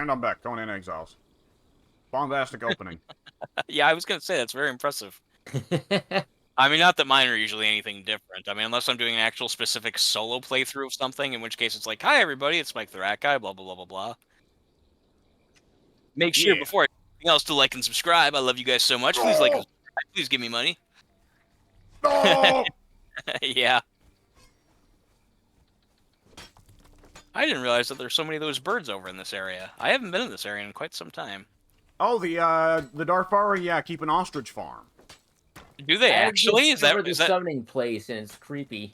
And I'm back. Conan Exiles. Bombastic opening. Yeah, I was gonna say that's very impressive. I mean, not that mine are usually anything different. I mean, unless I'm doing an actual specific solo playthrough of something, in which case it's like, "Hi, everybody, it's Mike the Rat Guy." Blah blah blah blah blah. Make sure Yeah. before anything else to like and subscribe. I love you guys so much. Please like and No! subscribe. Please give me money. No! Yeah, I didn't realize that there's so many of those birds over in this area. I haven't been in this area in quite some time. Oh, the Darfari, yeah, keep an ostrich farm. Do they I actually? discovered the Is that? summoning place, and it's creepy.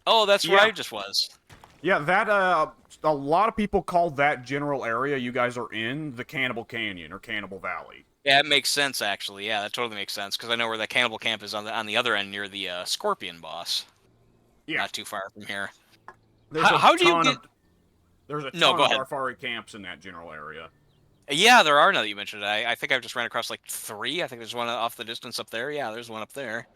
Oh, that's where Yeah. I just was. Yeah, that, a lot of people call that general area you guys are in the Cannibal Canyon or Cannibal Valley. Yeah, it makes sense actually. Yeah, that totally makes sense because I know where the cannibal camp is on the other end near the scorpion boss. Yeah. Not too far from here. There's a How do you ton get? of there's a No, ton go of ahead. Darfari camps in that general area. Yeah, there are now that you mentioned it. I think I've just ran across like 3. I think there's one off the distance up there. Yeah, there's one up there.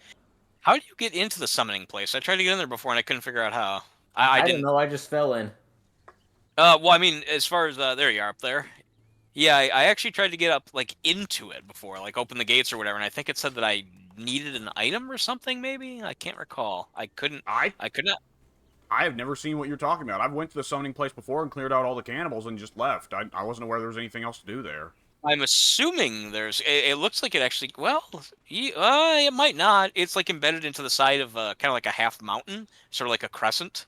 How do you get into the summoning place? I tried to get in there before and I couldn't figure out how. I I don't didn't. know. I just fell in. Well, I mean, as far as there you are up there. Yeah, I actually tried to get up like into it before, like open the gates or whatever, and I think it said that I needed an item or something. Maybe I can't recall. I couldn't. I I could not. I have never seen what you're talking about. I've went to the summoning place before and cleared out all the cannibals and just left. I wasn't aware there was anything else to do there. I'm assuming there's. It looks like it actually. Well, it might not. It's like embedded into the side of kind of like a half mountain, sort of like a crescent.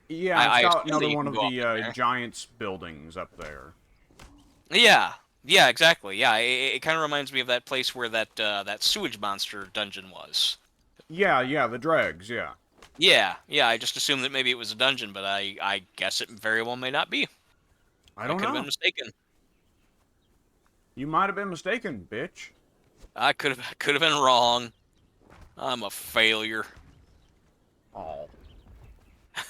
Yeah, it's I got assume that another you one can of go up the in there. Giants buildings up there. Yeah, yeah, exactly. Yeah, it kind of reminds me of that place where that sewage monster dungeon was. Yeah, yeah, the dregs, yeah. Yeah, yeah. I just assumed that maybe it was a dungeon, but I guess it very well may not be. I I don't could have been know. mistaken. You might have been mistaken, bitch. I could have been wrong. I'm a failure. Oh.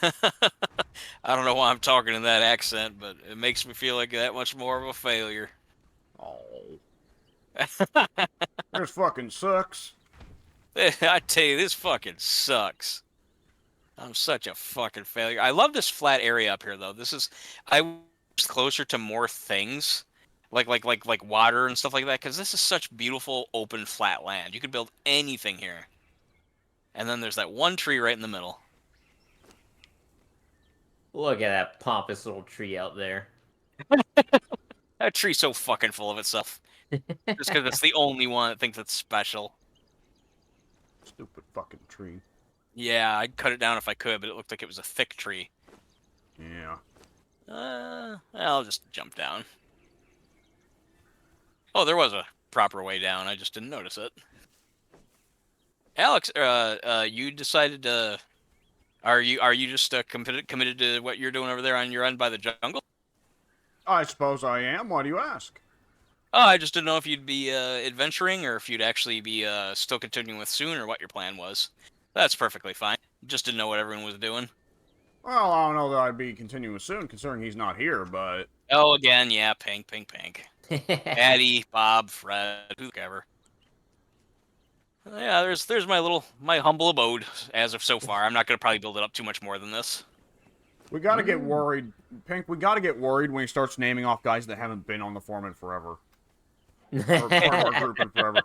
I don't know why I'm talking in that accent, but it makes me feel like that much more of a failure. Oh. This fucking sucks. I tell you, this fucking sucks. I'm such a fucking failure. I love this flat area up here, though. I was closer to more things, like water and stuff like that, because this is such beautiful open flat land. You could build anything here. And then there's that one tree right in the middle. Look at that pompous little tree out there. That tree's so fucking full of itself. Just because it's the only one that thinks it's special. Stupid fucking tree. Yeah, I'd cut it down if I could, but it looked like it was a thick tree. Yeah. I'll just jump down. Oh, there was a proper way down. I just didn't notice it. Alex, you decided to. Are you just committed to what you're doing over there on your end by the jungle? I suppose I am. Why do you ask? Oh, I just didn't know if you'd be adventuring or if you'd actually be still continuing with soon or what your plan was. That's perfectly fine. Just didn't know what everyone was doing. Well, I don't know that I'd be continuing soon, considering he's not here, but... Oh, again, yeah, pink. Patty, Bob, Fred, whoever. Yeah, there's my humble abode as of so far. I'm not gonna probably build it up too much more than this. We gotta get worried. Pink, we gotta get worried when he starts naming off guys that haven't been on the forum in forever. Or part of our group in forever.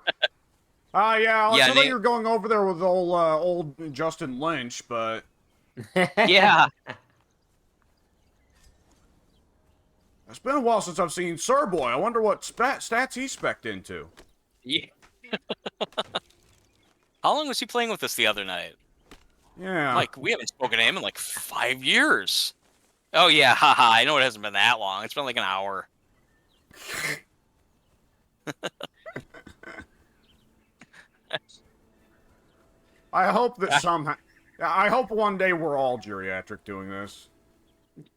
Yeah, I thought you were going over there with old Justin Lynch, but... Yeah. It's been a while since I've seen Sir Boy. I wonder what stats he spec'd into. Yeah. How long was he playing with us the other night? Yeah. Like, we haven't spoken to him in like 5 years. Oh, yeah, haha. I know it hasn't been that long. It's been like an hour. I hope that somehow... I hope one day we're all geriatric doing this.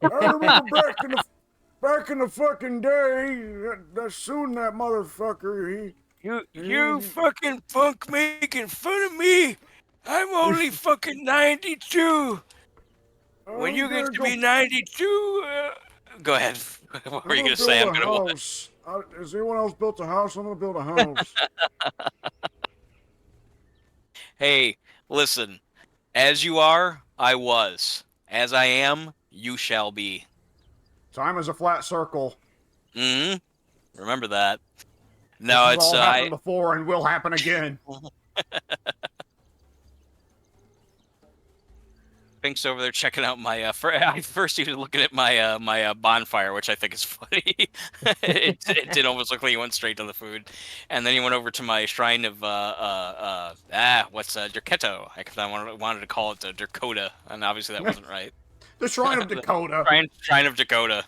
I remember back in the fucking day, that soon that motherfucker, You fucking punk making fun of me. I'm only fucking 92. When you get to be 92, go ahead. What were you gonna say? I'm gonna house. Has anyone else built a house? I'm gonna build a house. Hey, listen. As you are, I was. As I am, you shall be. Time is a flat circle. Mm-hmm. Remember that. This No, has it's all happened before and will happen again. Pink's over there checking out my first he was looking at my my bonfire, which I think is funny. It did almost look like he went straight to the food, and then he went over to my shrine of Derketo. I wanted to call it Dakota, and obviously that wasn't right. The Shrine of Dakota. Shrine of Dakota.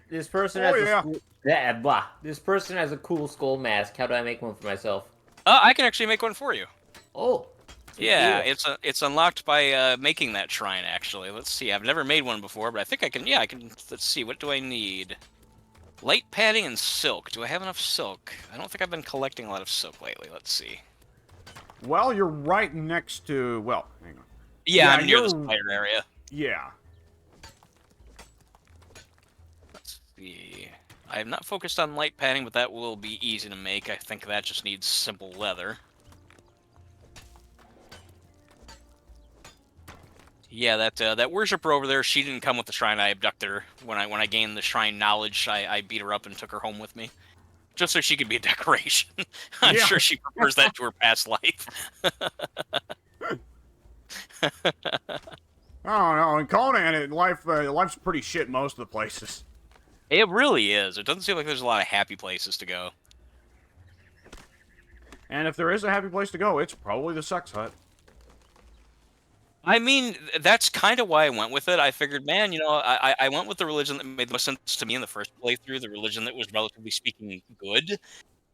This person Oh, has yeah. a school... yeah, blah. This person has a cool skull mask. How do I make one for myself? I can actually make one for you. Oh. Good Yeah, deal. it's unlocked by making that shrine. Actually, let's see. I've never made one before, but I think I can. Yeah, I can. Let's see. What do I need? Light padding and silk. Do I have enough silk? I don't think I've been collecting a lot of silk lately. Let's see. Well, you're right next to... Well, hang on. Yeah, Yeah, I'm near the you're- spider area. Yeah. Let's see. I have not focused on light padding, but that will be easy to make. I think that just needs simple leather. Yeah, that worshiper over there, she didn't come with the shrine. I abducted her. When I gained the shrine knowledge, I beat her up and took her home with me. Just so she could be a decoration. I'm Yeah. sure she prefers that to her past life. I don't know. In Conan, life's pretty shit most of the places. It really is. It doesn't seem like there's a lot of happy places to go. And if there is a happy place to go, it's probably the sex hut. I mean, that's kind of why I went with it. I figured, man, I went with the religion that made the most sense to me in the first playthrough, the religion that was relatively speaking good.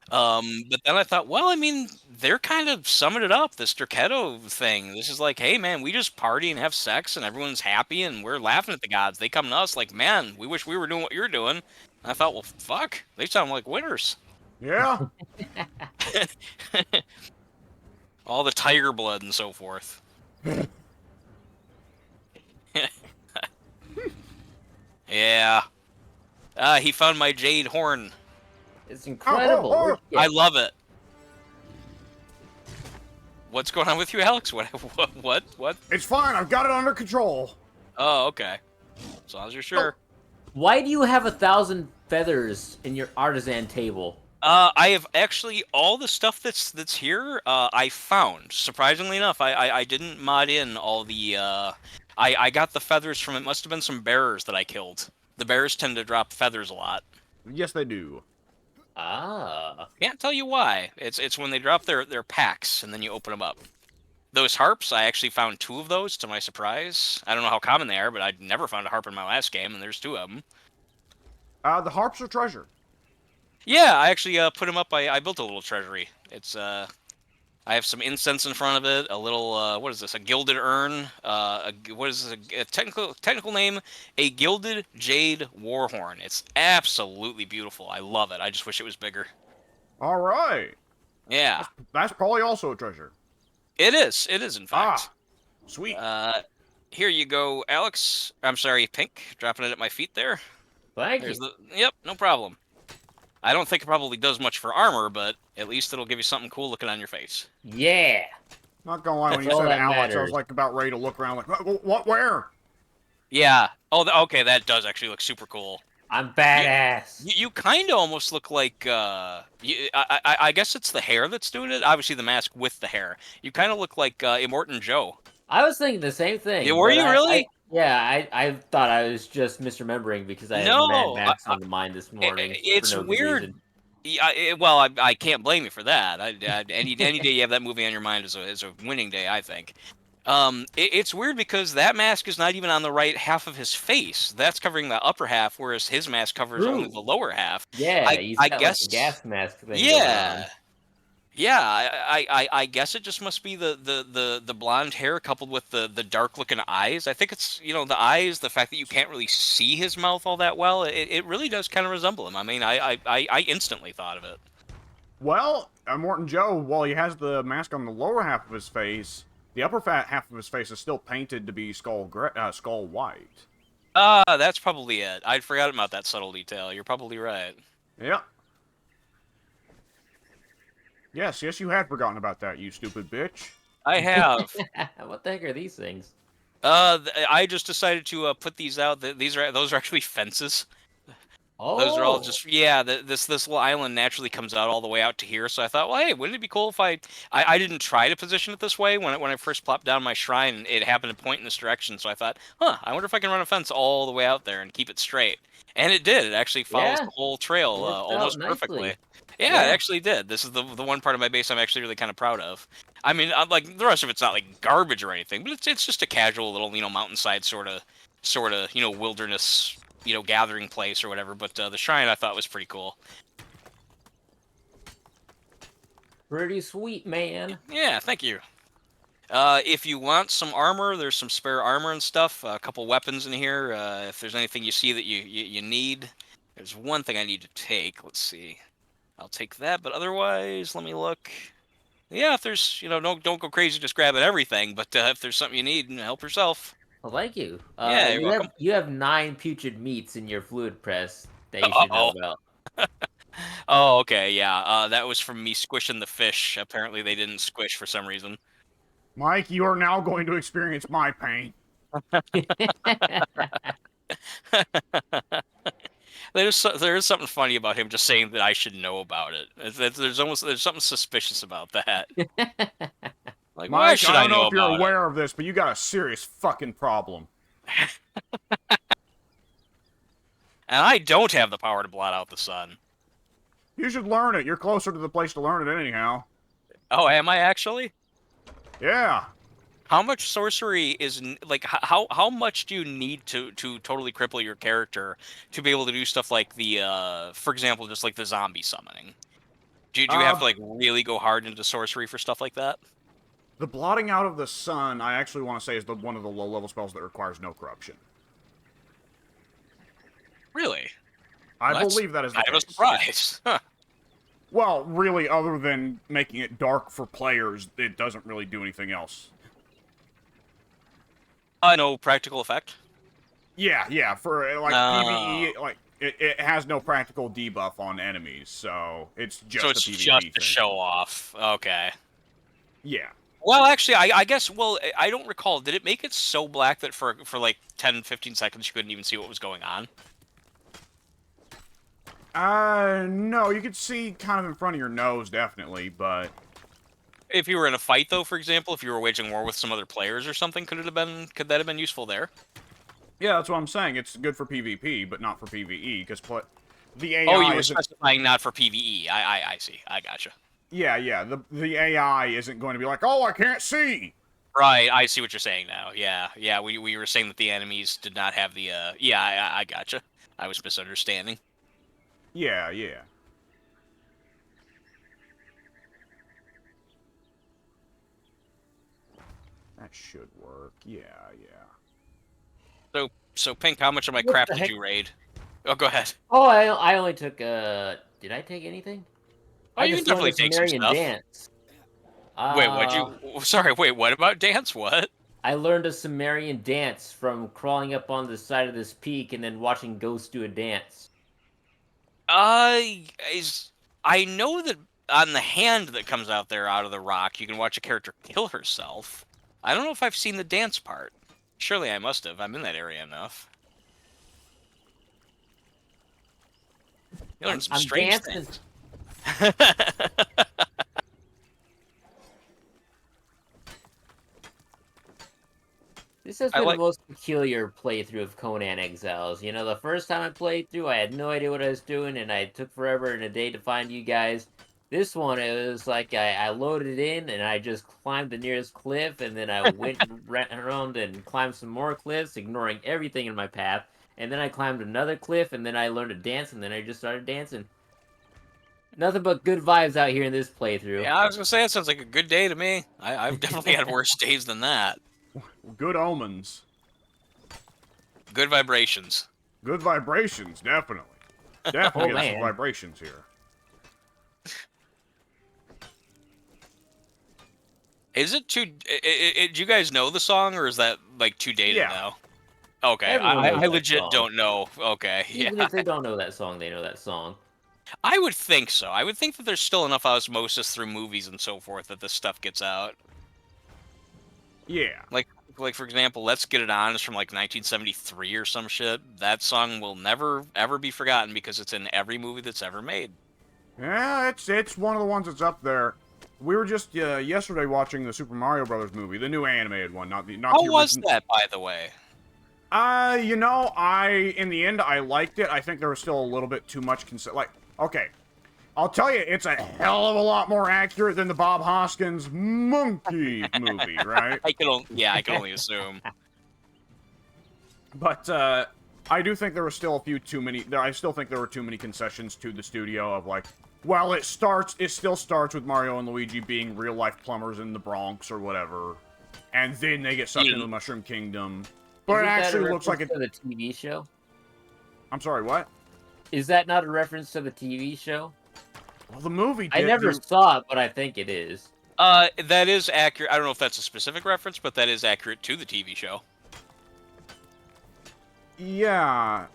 But then I thought, well, I mean, they're kind of summing it up, this Derketo thing. This is like, hey, man, we just party and have sex and everyone's happy and we're laughing at the gods. They come to us like, man, we wish we were doing what you're doing. And I thought, well, fuck, they sound like winners. Yeah. All the tiger blood and so forth. Yeah. He found my jade horn. It's incredible. oh. I love it. What's going on with you, Alex? What? It's fine. I've got it under control. Oh, okay. As long as you're sure. Why do you have 1,000 feathers in your artisan table? I have actually all the stuff that's here. I found. Surprisingly enough, I didn't mod in all the. I got the feathers from. It must have been some bearers that I killed. The bears tend to drop feathers a lot. Yes, they do. Ah. Can't tell you why. It's when they drop their packs and then you open them up. Those harps, I actually found 2 of those to my surprise. I don't know how common they are, but I'd never found a harp in my last game, and there's 2 of them. The harps are treasure. Yeah, I actually put them up. I built a little treasury. It's I have some incense in front of it. A little what is this? A gilded urn. What is this? A technical name? A gilded jade warhorn. It's absolutely beautiful. I love it. I just wish it was bigger. All right. Yeah, That's probably also a treasure. it is. It is in fact. Sweet. Here you go, Alex. I'm sorry, Pink. Dropping it at my feet there. Thank There's you. Yep, no problem. I don't think it probably does much for armor, but at least it'll give you something cool looking on your face. Yeah. Not gonna lie, when you That's all said that Alex, I matters. was like about ready to look around, like, what, where? Yeah. Oh, okay, that does actually look super cool. I'm badass. You kind of almost look like I guess it's the hair that's doing it. Obviously, the mask with the hair. You kind of look like Immortan Joe. I was thinking the same thing. Yeah, were but you really? I thought I was just misremembering because I had No, Mad Max on the mind this morning. it's for no good weird. reason. Yeah, well, I can't blame you for that. Any day you have that movie on your mind is a winning day, I think. It's weird because that mask is not even on the right half of his face. That's covering the upper half, whereas his mask covers only the lower half. Yeah, he's I got guess like a gas mask thing. yeah. Yeah, I guess it just must be the blonde hair coupled with the dark looking eyes. I think it's the eyes, the fact that you can't really see his mouth all that well. It really does kind of resemble him. I mean, I instantly thought of it. Well, Morton Joe, while he has the mask on the lower half of his face, the upper half of his face is still painted to be skull white. That's probably it. I'd forgotten about that subtle detail. You're probably right. Yep. Yes, you had forgotten about that, you stupid bitch. I have. What the heck are these things? I just decided to put these out. Those are actually fences. Those are all Oh, just this little island naturally comes out all the way out to here. So I thought, well, hey, wouldn't it be cool if I didn't try to position it this way when I first plopped down my shrine. It happened to point in this direction, so I thought, huh, I wonder if I can run a fence all the way out there and keep it straight. And it did. It actually follows yeah, the whole trail worked out almost perfectly. nicely. Yeah, it Yeah. actually did. This is the one part of my base I'm actually really kind of proud of. I mean, like the rest of it's not like garbage or anything, but it's just a casual little mountainside sort of wilderness gathering place or whatever. But the shrine I thought was pretty cool. Pretty sweet, man. Yeah, thank you. If you want some armor, there's some spare armor and stuff. A couple weapons in here. If there's anything you see that you need, there's one thing I need to take. Let's see. I'll take that, but otherwise, let me look. Yeah, if there's, don't go crazy just grabbing everything, but if there's something you need, help yourself. Well, thank you. Yeah, you're welcome. You have 9 putrid meats in your fluid press that you should know about. Oh, okay, yeah. That was from me squishing the fish. Apparently, they didn't squish for some reason. Mike, you are now going to experience my pain. There is something funny about him just saying that I should know about it. There's something suspicious about that. Like, Mike, why should I don't know know if you're about aware of this, but you got a serious fucking problem. And I don't have the power to blot out the sun. You should learn it. You're closer to the place to learn it anyhow. Oh, am I actually? Yeah. How much sorcery is like? How much do you need to totally cripple your character to be able to do stuff like for example, just like the zombie summoning? Do you have to like really go hard into sorcery for stuff like that? The blotting out of the sun, I actually want to say, is one of the low-level spells that requires no corruption. Really? I believe that is the kind of a case. surprise. Huh. Well, really, other than making it dark for players, it doesn't really do anything else. No practical effect. Yeah, for like PvE, like it has no practical debuff on enemies, so it's just a PvP just thing. to show off. Okay. Yeah. Well, actually, I guess. Well, I don't recall. Did it make it so black that for like 10, 15 seconds you couldn't even see what was going on? No, you could see kind of in front of your nose, definitely, but... If you were in a fight, though, for example, if you were waging war with some other players or something, could that have been useful there? Yeah, that's what I'm saying. It's good for PvP, but not for PvE, because the AI... Oh, you were specifying not for PvE. I see. I gotcha. Yeah, the AI isn't going to be like, oh, I can't see! Right, I see what you're saying now. Yeah, we were saying that the enemies did not have the, yeah, I gotcha. I was misunderstanding. Yeah. That should work. Yeah. So Pink, how much of my crap did you raid? Oh, go ahead. Oh, I only took, did I take anything? Oh, you can definitely take some stuff. Dance. Wait, what about dance? What? I learned a Sumerian dance from crawling up on the side of this peak and then watching ghosts do a dance. I know that on the hand that comes out there out of the rock, you can watch a character kill herself. I don't know if I've seen the dance part. Surely I must have. I'm in that area enough. You learned some strange things. This has been the most peculiar playthrough of Conan Exiles. You know, the first time I played through, I had no idea what I was doing, and I took forever and a day to find you guys. This one, it was like I loaded in, and I just climbed the nearest cliff, and then I went and ran around and climbed some more cliffs, ignoring everything in my path. And then I climbed another cliff, and then I learned to dance, and then I just started dancing. Nothing but good vibes out here in this playthrough. Yeah, I was gonna say, it sounds like a good day to me. I've definitely had worse days than that. Good omens. Good vibrations. Good vibrations, definitely. Definitely get some vibrations here. Is it too... do you guys know the song, or is that, like, too dated now? Okay, I legit don't know. Okay, Even if they don't know that song, they know that song. I would think so. I would think that there's still enough osmosis through movies and so forth that this stuff gets out. Yeah. Like like for example, "Let's Get It On" is from like 1973 or some shit. That song will never ever be forgotten because it's in every movie that's ever made. Yeah, it's one of the ones that's up there. We were just yesterday watching the Super Mario Brothers movie, the new animated one, not the How was original. that, by the way? You know, in the end, I liked it. I think there was still a little bit too much okay, I'll tell you, it's a hell of a lot more accurate than the Bob Hoskins Monkey movie, right? I can only assume. But, I do think there was still I still think there were too many concessions to the studio of, like, well, it still starts with Mario and Luigi being real-life plumbers in the Bronx or whatever, and then they get sucked into the Mushroom Kingdom. But it actually looks like the TV show. I'm sorry, what? Is that not a reference to the TV show? Well, the movie I never saw it, but I think it is. That is accurate. I don't know if that's a specific reference, but that is accurate to the TV show. Yeah.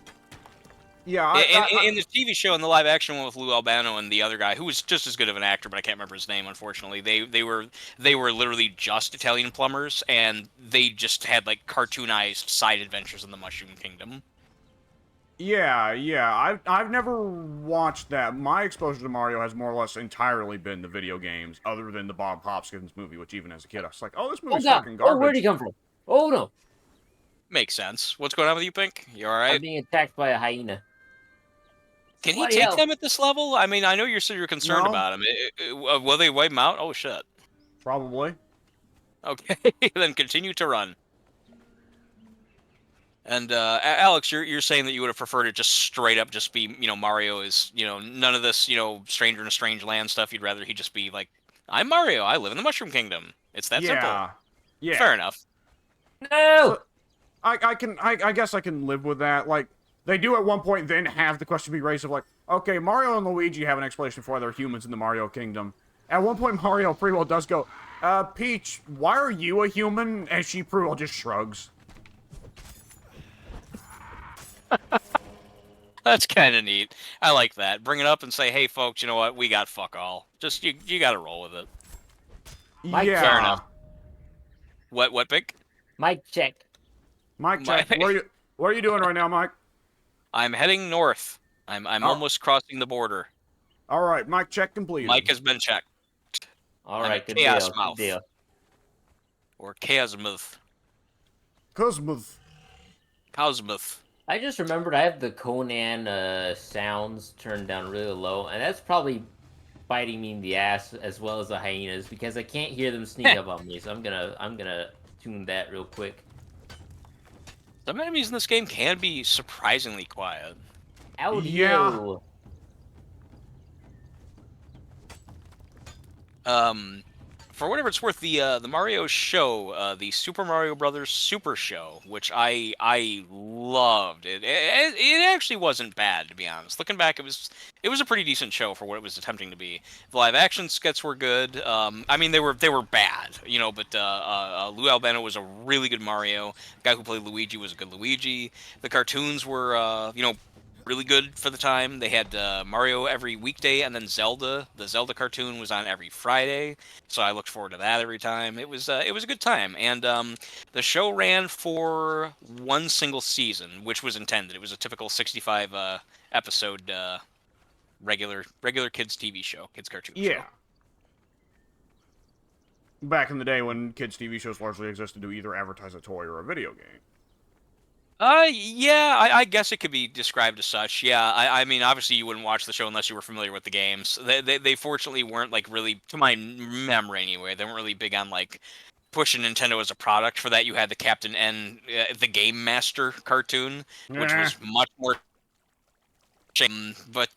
Yeah. In the TV show, in the live action one with Lou Albano and the other guy, who was just as good of an actor, but I can't remember his name, unfortunately. They were literally just Italian plumbers, and they just had like cartoonized side adventures in the Mushroom Kingdom. Yeah. I've never watched that. My exposure to Mario has more or less entirely been the video games, other than the Bob Hoskins movie, which even as a kid I was like, oh, this movie's fucking garbage. Oh, where'd he come from? Oh no. Makes sense. What's going on with you, Pink? You all right? I'm being attacked by a hyena. Can he take them at this level? I mean, I know you're concerned about him. Will they wipe him out? Oh shit. Probably. Okay, then continue to run. And Alex, you're saying that you would have preferred it just straight up just be, Mario is, none of this, stranger in a strange land stuff. You'd rather he just be like, I'm Mario. I live in the Mushroom Kingdom. It's that simple. Yeah. Fair enough. No. So, I guess I can live with that. Like, they do at one point then have the question be raised of like, okay, Mario and Luigi have an explanation for why they're humans in the Mario Kingdom. At one point, Mario pretty well does go, Peach, why are you a human? And she pretty well just shrugs. That's kind of neat. I like that. Bring it up and say, hey, folks, you know what? We got fuck all. Just, you got to roll with it. Yeah. Fair enough. What, Vic? Mic check. Mic check. What are you doing right now, Mike? I'm heading north. I'm almost crossing the border. All right, mic check completed. Mic has been checked. All right, good Chaos deal. Mouth. Good deal. Or Chaosmouth. Cosmouth. I just remembered I have the Conan sounds turned down really low, and that's probably biting me in the ass as well as the hyenas because I can't hear them sneak up on me. So I'm gonna tune that real quick. Some enemies in this game can be surprisingly quiet. Audio. Yeah. For whatever it's worth, the Mario show, the Super Mario Brothers Super Show, which I loved. It actually wasn't bad, to be honest. Looking back, it was a pretty decent show for what it was attempting to be. The live action skits were good. I mean, they were bad, but Lou Albano was a really good Mario. The guy who played Luigi was a good Luigi. The cartoons were really good for the time. They had Mario every weekday, and then Zelda. The Zelda cartoon was on every Friday, so I looked forward to that every time. It was a good time, and the show ran for one single season, which was intended. It was a typical 65 episode regular kids TV show, kids cartoon show. Yeah. Back in the day when kids TV shows largely existed to either advertise a toy or a video game. Yeah, I guess it could be described as such. Yeah, I mean, obviously you wouldn't watch the show unless you were familiar with the games. They fortunately weren't, like, really, to my memory anyway, they weren't really big on, like, pushing Nintendo as a product. For that, you had the Captain N, the Game Master cartoon, which was much more... But,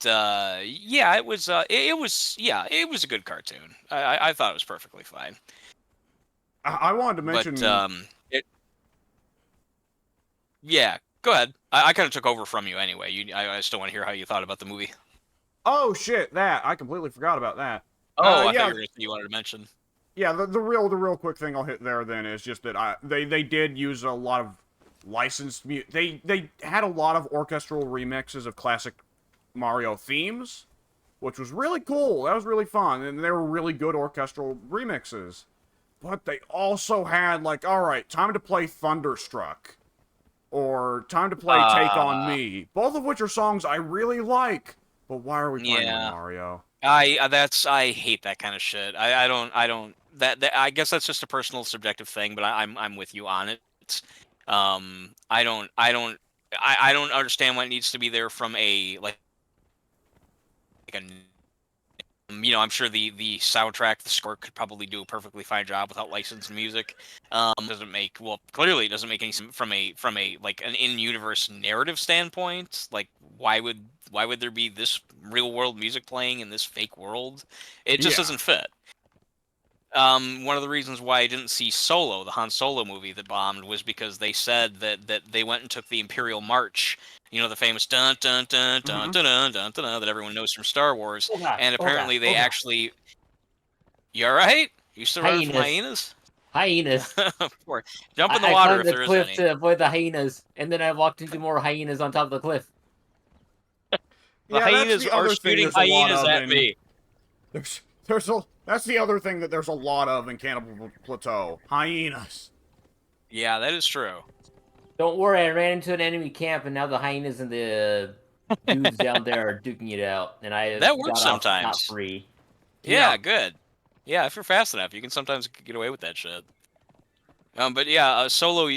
yeah, it was a good cartoon. I thought it was perfectly fine. I wanted to mention... But, yeah, go ahead. I kind of took over from you anyway. I still want to hear how you thought about the movie. Oh shit, that I completely forgot about that. Oh, I thought you wanted to mention. Yeah, the real quick thing I'll hit there then is just that they did use a lot of licensed music. They had a lot of orchestral remixes of classic Mario themes, which was really cool. That was really fun, and they were really good orchestral remixes. but they also had, like, alright, time to play Thunderstruck. Or time to play Take On Me. Both of which are songs I really like. But why are we playing them, Mario? I hate that kind of shit. I don't that I guess that's just a personal subjective thing, but I'm with you on it. I don't understand why it needs to be there from a like a I'm sure the soundtrack, the score could probably do a perfectly fine job without licensed music. Doesn't make clearly it doesn't make any sense from a like an in-universe narrative standpoint. Like why would there be this real world music playing in this fake world? It just doesn't fit. One of the reasons why I didn't see Solo, the Han Solo movie that bombed, was because they said that they went and took the Imperial March, the famous dun dun dun dun dun dun dun dun that everyone knows from Star Wars, and apparently they actually. You all right? You still running from hyenas? Hyenas. Jump in the water if there is any. I climbed the cliff to avoid the hyenas, and then I walked into more hyenas on top of the cliff. The hyenas are shooting hyenas at me. That's the other thing that there's a lot of in Cannibal Plateau. Hyenas. Yeah, that is true. Don't worry, I ran into an enemy camp, and now the hyenas and the dudes down there are duking it out, and that works sometimes. Not free. Yeah, good. Yeah, if you're fast enough, you can sometimes get away with that shit. But yeah, Solo,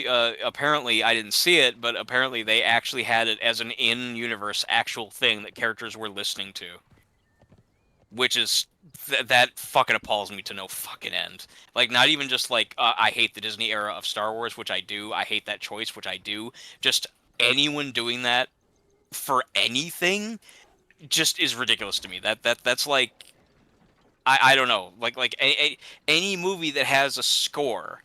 apparently, I didn't see it, but apparently they actually had it as an in-universe actual thing that characters were listening to. Which is, that fucking appalls me to no fucking end. Like, not even just like, I hate the Disney era of Star Wars, which I do. I hate that choice, which I do. Just anyone doing that for anything just is ridiculous to me. That's like, I don't know, like any movie that has a score,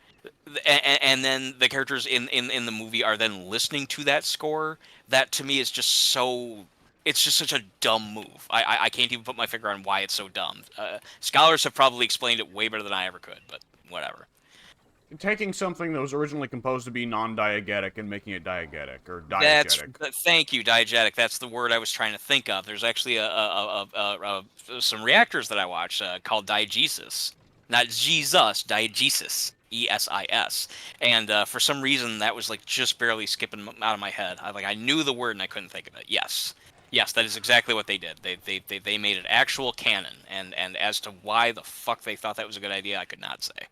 and then the characters in the movie are then listening to that score. That to me is just so. It's just such a dumb move. I can't even put my finger on why it's so dumb. Scholars have probably explained it way better than I ever could, but whatever. Taking something that was originally composed to be non-diegetic and making it diegetic, or diegetic. Thank you, diegetic. That's the word I was trying to think of. There's actually some reactors that I watched called diegesis. Not Jesus, diegesis. ESIS. And for some reason, that was like just barely skipping out of my head. I knew the word and I couldn't think of it. Yes, that is exactly what they did. They made it actual canon. And as to why the fuck they thought that was a good idea, I could not say.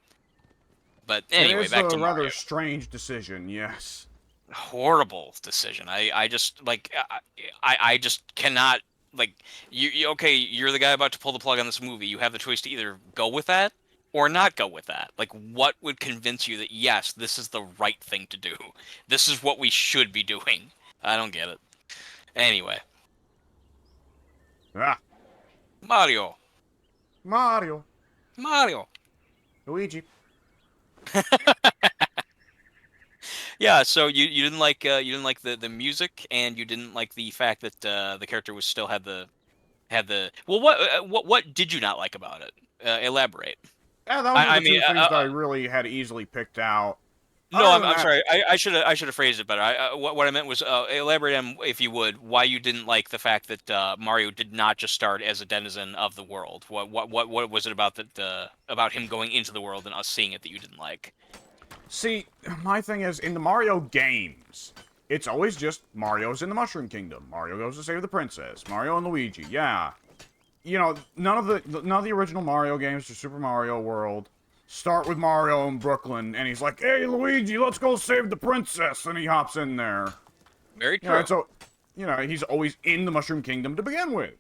But anyway, back to Mario. It is a rather strange decision, yes. Horrible decision. I just I just cannot okay. You're the guy about to pull the plug on this movie. You have the choice to either go with that or not go with that. Like, what would convince you that yes, this is the right thing to do? This is what we should be doing. I don't get it. Anyway. Mario. Luigi. Yeah, so you didn't like the music, and you didn't like the fact that the character was still had the well, what did you not like about it? Elaborate. Yeah, that was the two things that I really had easily picked out. No, I'm sorry. I should have phrased it better. What I meant was elaborate on, if you would, why you didn't like the fact that Mario did not just start as a denizen of the world. What was it about that about him going into the world and us seeing it that you didn't like? See, my thing is, in the Mario games, it's always just Mario's in the Mushroom Kingdom. Mario goes to save the princess. Mario and Luigi, yeah. None of the original Mario games, just Super Mario World, start with Mario in Brooklyn, and he's like, "Hey, Luigi, let's go save the princess," and he hops in there. Very true. So, he's always in the Mushroom Kingdom to begin with.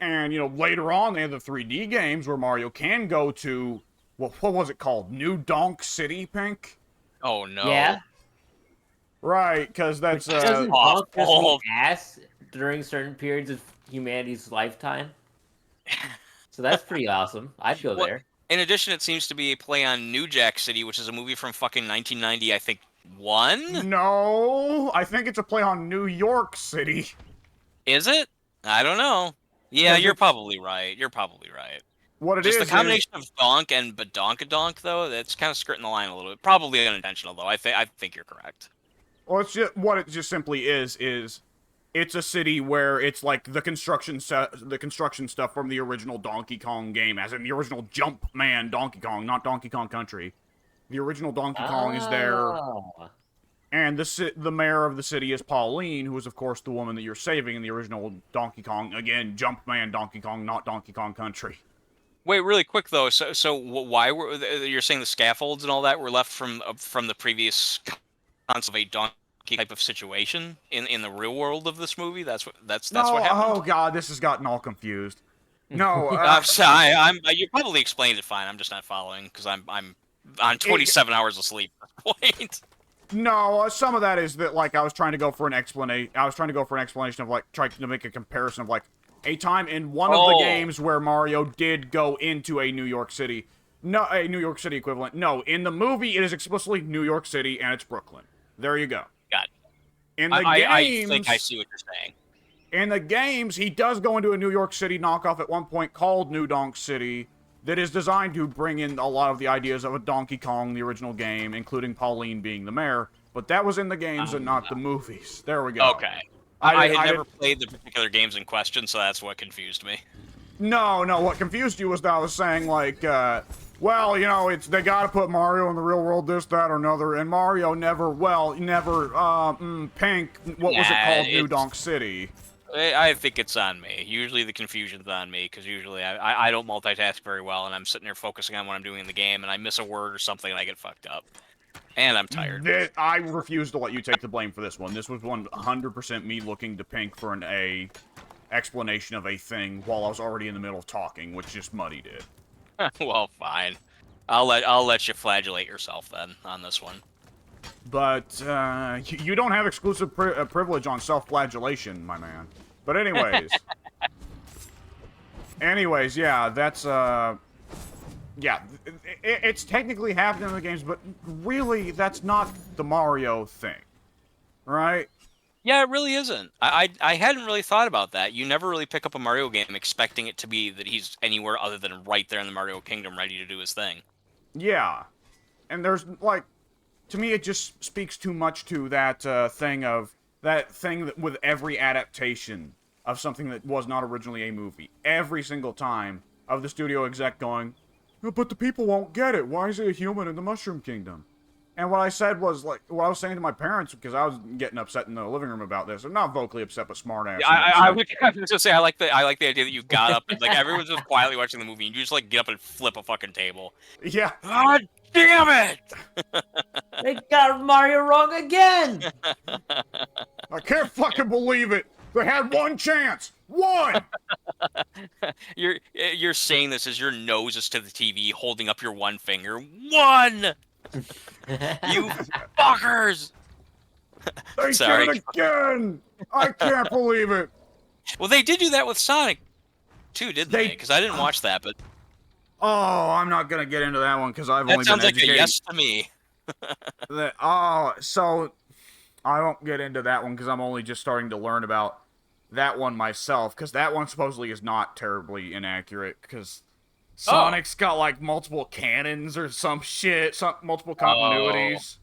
And, later on, they have the 3D games where Mario can go to, what was it called? New Donk City, Pink? Oh, no. Yeah. Right, because that's, doesn't Donk just eat ass during certain periods of humanity's lifetime? So that's pretty awesome. I'd go there. In addition, it seems to be a play on New Jack City, which is a movie from fucking 1990, I think, 1? No, I think it's a play on New York City. Is it? I don't know. Yeah, you're probably right. What it Just is the combination of donk and badonkadonk, though, that's kind of skirting the line a little bit. Probably unintentional, though. I think you're correct. Well, it's just, what it just simply is it's a city where it's like the construction stuff from the original Donkey Kong game, as in the original Jumpman Donkey Kong, not Donkey Kong Country. The original Donkey Kong is there, Oh. and the mayor of the city is Pauline, who is of course the woman that you're saving in the original Donkey Kong. Again, Jumpman Donkey Kong, not Donkey Kong Country. Wait, really quick though. So why were you're saying the scaffolds and all that were left from the previous concept of a donkey type of situation in the real world of this movie? That's what happened. Oh god, this has gotten all confused. No, I'm sorry. You probably explained it fine. I'm just not following because I'm on 27 hours of sleep at this point. No, some of that is that like I was trying to go for an explanation. I was trying to go for an explanation of like trying to make a comparison of like a time in one of the games where Mario did go into a New York City. No, a New York City equivalent. No, in the movie it is explicitly New York City and it's Brooklyn. There you go. Got it. In the games, I think I see what you're saying. In the games, he does go into a New York City knockoff at one point called New Donk City that is designed to bring in a lot of the ideas of a Donkey Kong, the original game, including Pauline being the mayor. But that was in the games and not the movies. There we go. Okay. I had never played the particular games in question, so that's what confused me. No, what confused you was that I was saying, like, well, you know, they gotta put Mario in the real world, this, that, or another, and Mario never, Pink, what was it called, New Donk City? I think it's on me. Usually the confusion's on me, because usually I don't multitask very well, and I'm sitting there focusing on what I'm doing in the game, and I miss a word or something, and I get fucked up. And I'm tired. I refuse to let you take the blame for this one. This was 100% me looking to Pink for an explanation of a thing while I was already in the middle of talking, which just muddied it. Well, fine. I'll let you flagellate yourself then on this one. But you don't have exclusive privilege on self-flagellation, my man. But anyways, yeah, that's yeah, it's technically happening in the games, but really, that's not the Mario thing, right? Yeah, it really isn't. I hadn't really thought about that. You never really pick up a Mario game expecting it to be that he's anywhere other than right there in the Mario Kingdom ready to do his thing. Yeah. And there's, like, to me it just speaks too much to that thing that with every adaptation of something that was not originally a movie. Every single time of the studio exec going, oh, but the people won't get it. Why is he a human in the Mushroom Kingdom? And what I said was, like, what I was saying to my parents, because I was getting upset in the living room about this. I'm not vocally upset, but smart ass. Yeah, I was just say I like the idea that you got up and like everyone's just quietly watching the movie and you just like get up and flip a fucking table. Yeah. God damn it! They got Mario wrong again! I can't fucking believe it! They had one chance! One! You're saying this as your nose is to the TV, holding up your one finger. One! You fuckers! They Sorry. did it again! I can't believe it! Well, they did do that with Sonic, too, didn't they? Because I didn't watch that, but... Oh, I'm not gonna get into that one, because I've only been That sounds like educated. a yes to me. So... I won't get into that one, because I'm only just starting to learn about that one myself, because that one supposedly is not terribly inaccurate, because... Sonic's got, like, multiple cannons or some shit, multiple continuities.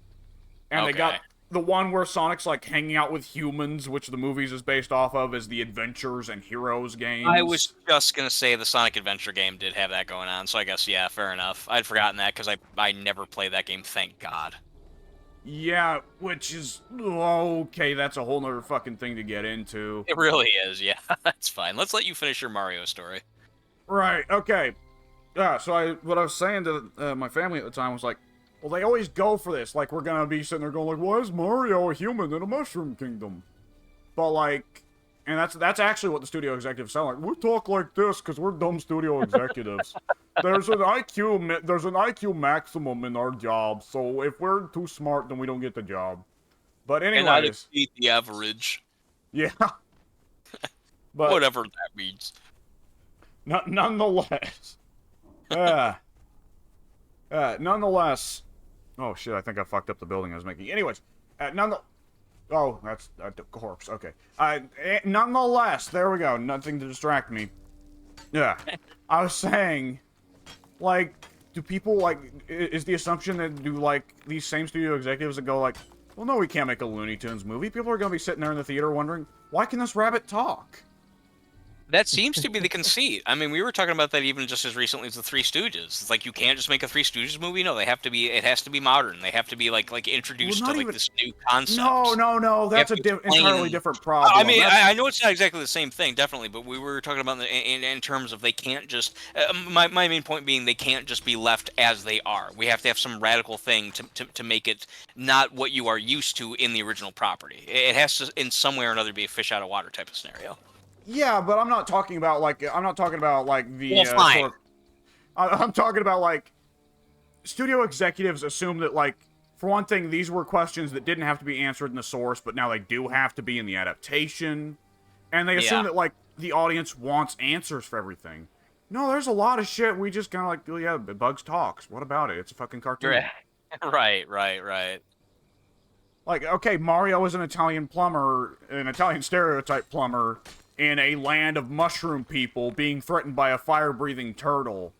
And they got the one where Sonic's, like, hanging out with humans, which the movies is based off of, is the Adventures and Heroes games. I was just gonna say the Sonic Adventure game did have that going on, so I guess, yeah, fair enough. I'd forgotten that, because I never played that game, thank God. Yeah, which is... Okay, that's a whole nother fucking thing to get into. It really is, yeah. That's fine. Let's let you finish your Mario story. Right, okay. Yeah, so what I was saying to my family at the time was like, well, they always go for this. Like, we're gonna be sitting there going like, why is Mario a human in a Mushroom Kingdom? But like, and that's actually what the studio executives sound like. We talk like this because we're dumb studio executives. There's an IQ maximum in our job, so if we're too smart, then we don't get the job. But anyways, and I'd exceed the average. Yeah. But whatever that means. Nonetheless. Nonetheless, oh shit! I think I fucked up the building I was making. Anyways, oh, that's a corpse. Okay. Nonetheless, there we go. Nothing to distract me. Yeah, I was saying, like, do people like? Is the assumption that do like these same studio executives that go like, Well, no, we can't make a Looney Tunes movie. People are going to be sitting there in the theater wondering, why can this rabbit talk? That seems to be the conceit. I mean, we were talking about that even just as recently as the Three Stooges. It's like you can't just make a Three Stooges movie. No, they have to be. It has to be modern. They have to be like introduced to like this new concept. No. That's an entirely different problem. I mean, I know it's not exactly the same thing, definitely, but we were talking about in terms of they can't just. My main point being they can't just be left as they are. We have to have some radical thing to make it not what you are used to in the original property. It has to, in some way or another, be a fish out of water type of scenario. Yeah, but I'm not talking about like the. Well, fine. I'm talking about like studio executives assume that like for one thing these were questions that didn't have to be answered in the source, but now they do have to be in the adaptation, and they assume that like the audience wants answers for everything. No, there's a lot of shit we just kind of like, oh yeah, Bugs talks. What about it? It's a fucking cartoon. Right. Like, okay, Mario is an Italian plumber, an Italian stereotype plumber, in a land of mushroom people being threatened by a fire-breathing turtle.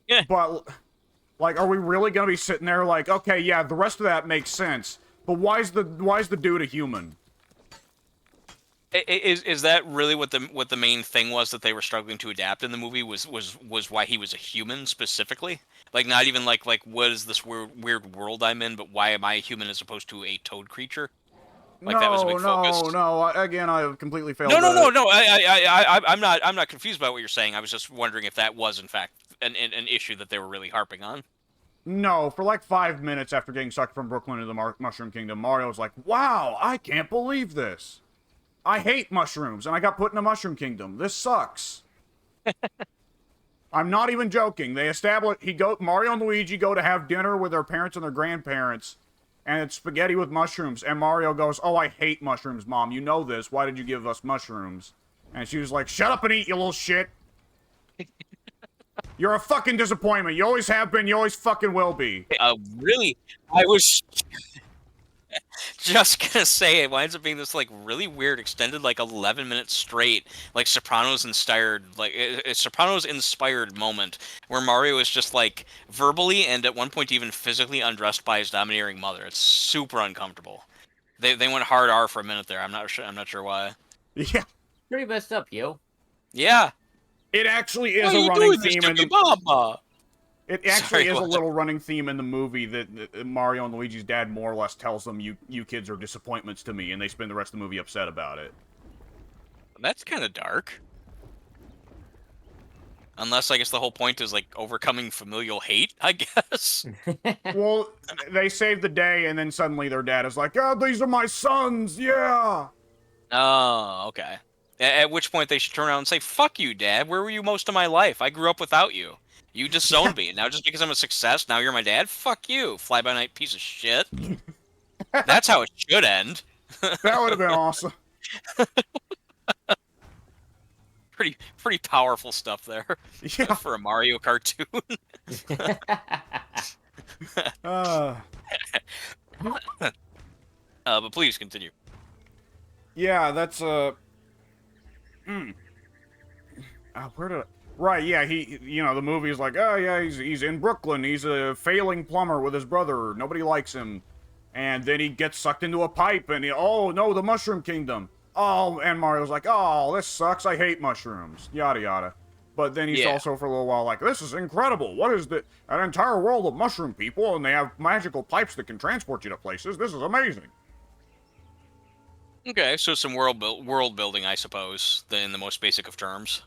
Yeah. But, like, are we really gonna be sitting there like, okay, yeah, the rest of that makes sense, but why's the dude a human? Is that really what the main thing was that they were struggling to adapt in the movie was why he was a human specifically? Like not even like what is this weird world I'm in, but why am I a human as opposed to a toad creature? Like that was a big focus. No. Again, I have completely failed. No. I'm not confused by what you're saying. I was just wondering if that was in fact an issue that they were really harping on. No, for like 5 minutes after getting sucked from Brooklyn into the Mushroom Kingdom, Mario's like, "Wow, I can't believe this. I hate mushrooms, and I got put in a Mushroom Kingdom. This sucks." I'm not even joking. They establish Mario and Luigi go to have dinner with their parents and their grandparents. And it's spaghetti with mushrooms. And Mario goes, "Oh, I hate mushrooms, Mom. You know this. Why did you give us mushrooms?" And she was like, "Shut up and eat, you little shit. You're a fucking disappointment. You always have been. You always fucking will be." Really? I was just gonna say it winds up being this like really weird extended like 11 minutes straight like Sopranos inspired moment where Mario is just like verbally and at one point even physically undressed by his domineering mother. It's super uncomfortable. They went hard R for a minute there. I'm not sure why. Yeah. Pretty messed up, yo. Yeah. It actually is a running theme in the Mama? It actually is a little running theme in the movie that Mario and Luigi's dad more or less tells them, you kids are disappointments to me, and they spend the rest of the movie upset about it. That's kind of dark. Unless, I guess, the whole point is, like, overcoming familial hate, I guess. Well, they save the day, and then suddenly their dad is like, "Oh, these are my sons, yeah!" Oh, okay. At which point they should turn around and say, "Fuck you, Dad. Where were you most of my life? I grew up without you. You disowned me. Now just because I'm a success, now you're my dad? Fuck you, fly-by-night piece of shit." That's how it should end. That would have been awesome. Pretty powerful stuff there. Yeah. For a Mario cartoon. But please continue. Yeah, that's where did right, yeah, the movie's like, "Oh yeah, he's in Brooklyn, he's a failing plumber with his brother, nobody likes him." And then he gets sucked into a pipe and oh no, the Mushroom Kingdom. Oh, and Mario's like, "Oh, this sucks, I hate mushrooms." Yada yada. But then he's also for a little while like, "This is incredible. What is an entire world of mushroom people and they have magical pipes that can transport you to places. This is amazing." Okay, so some world building, I suppose, in the most basic of terms.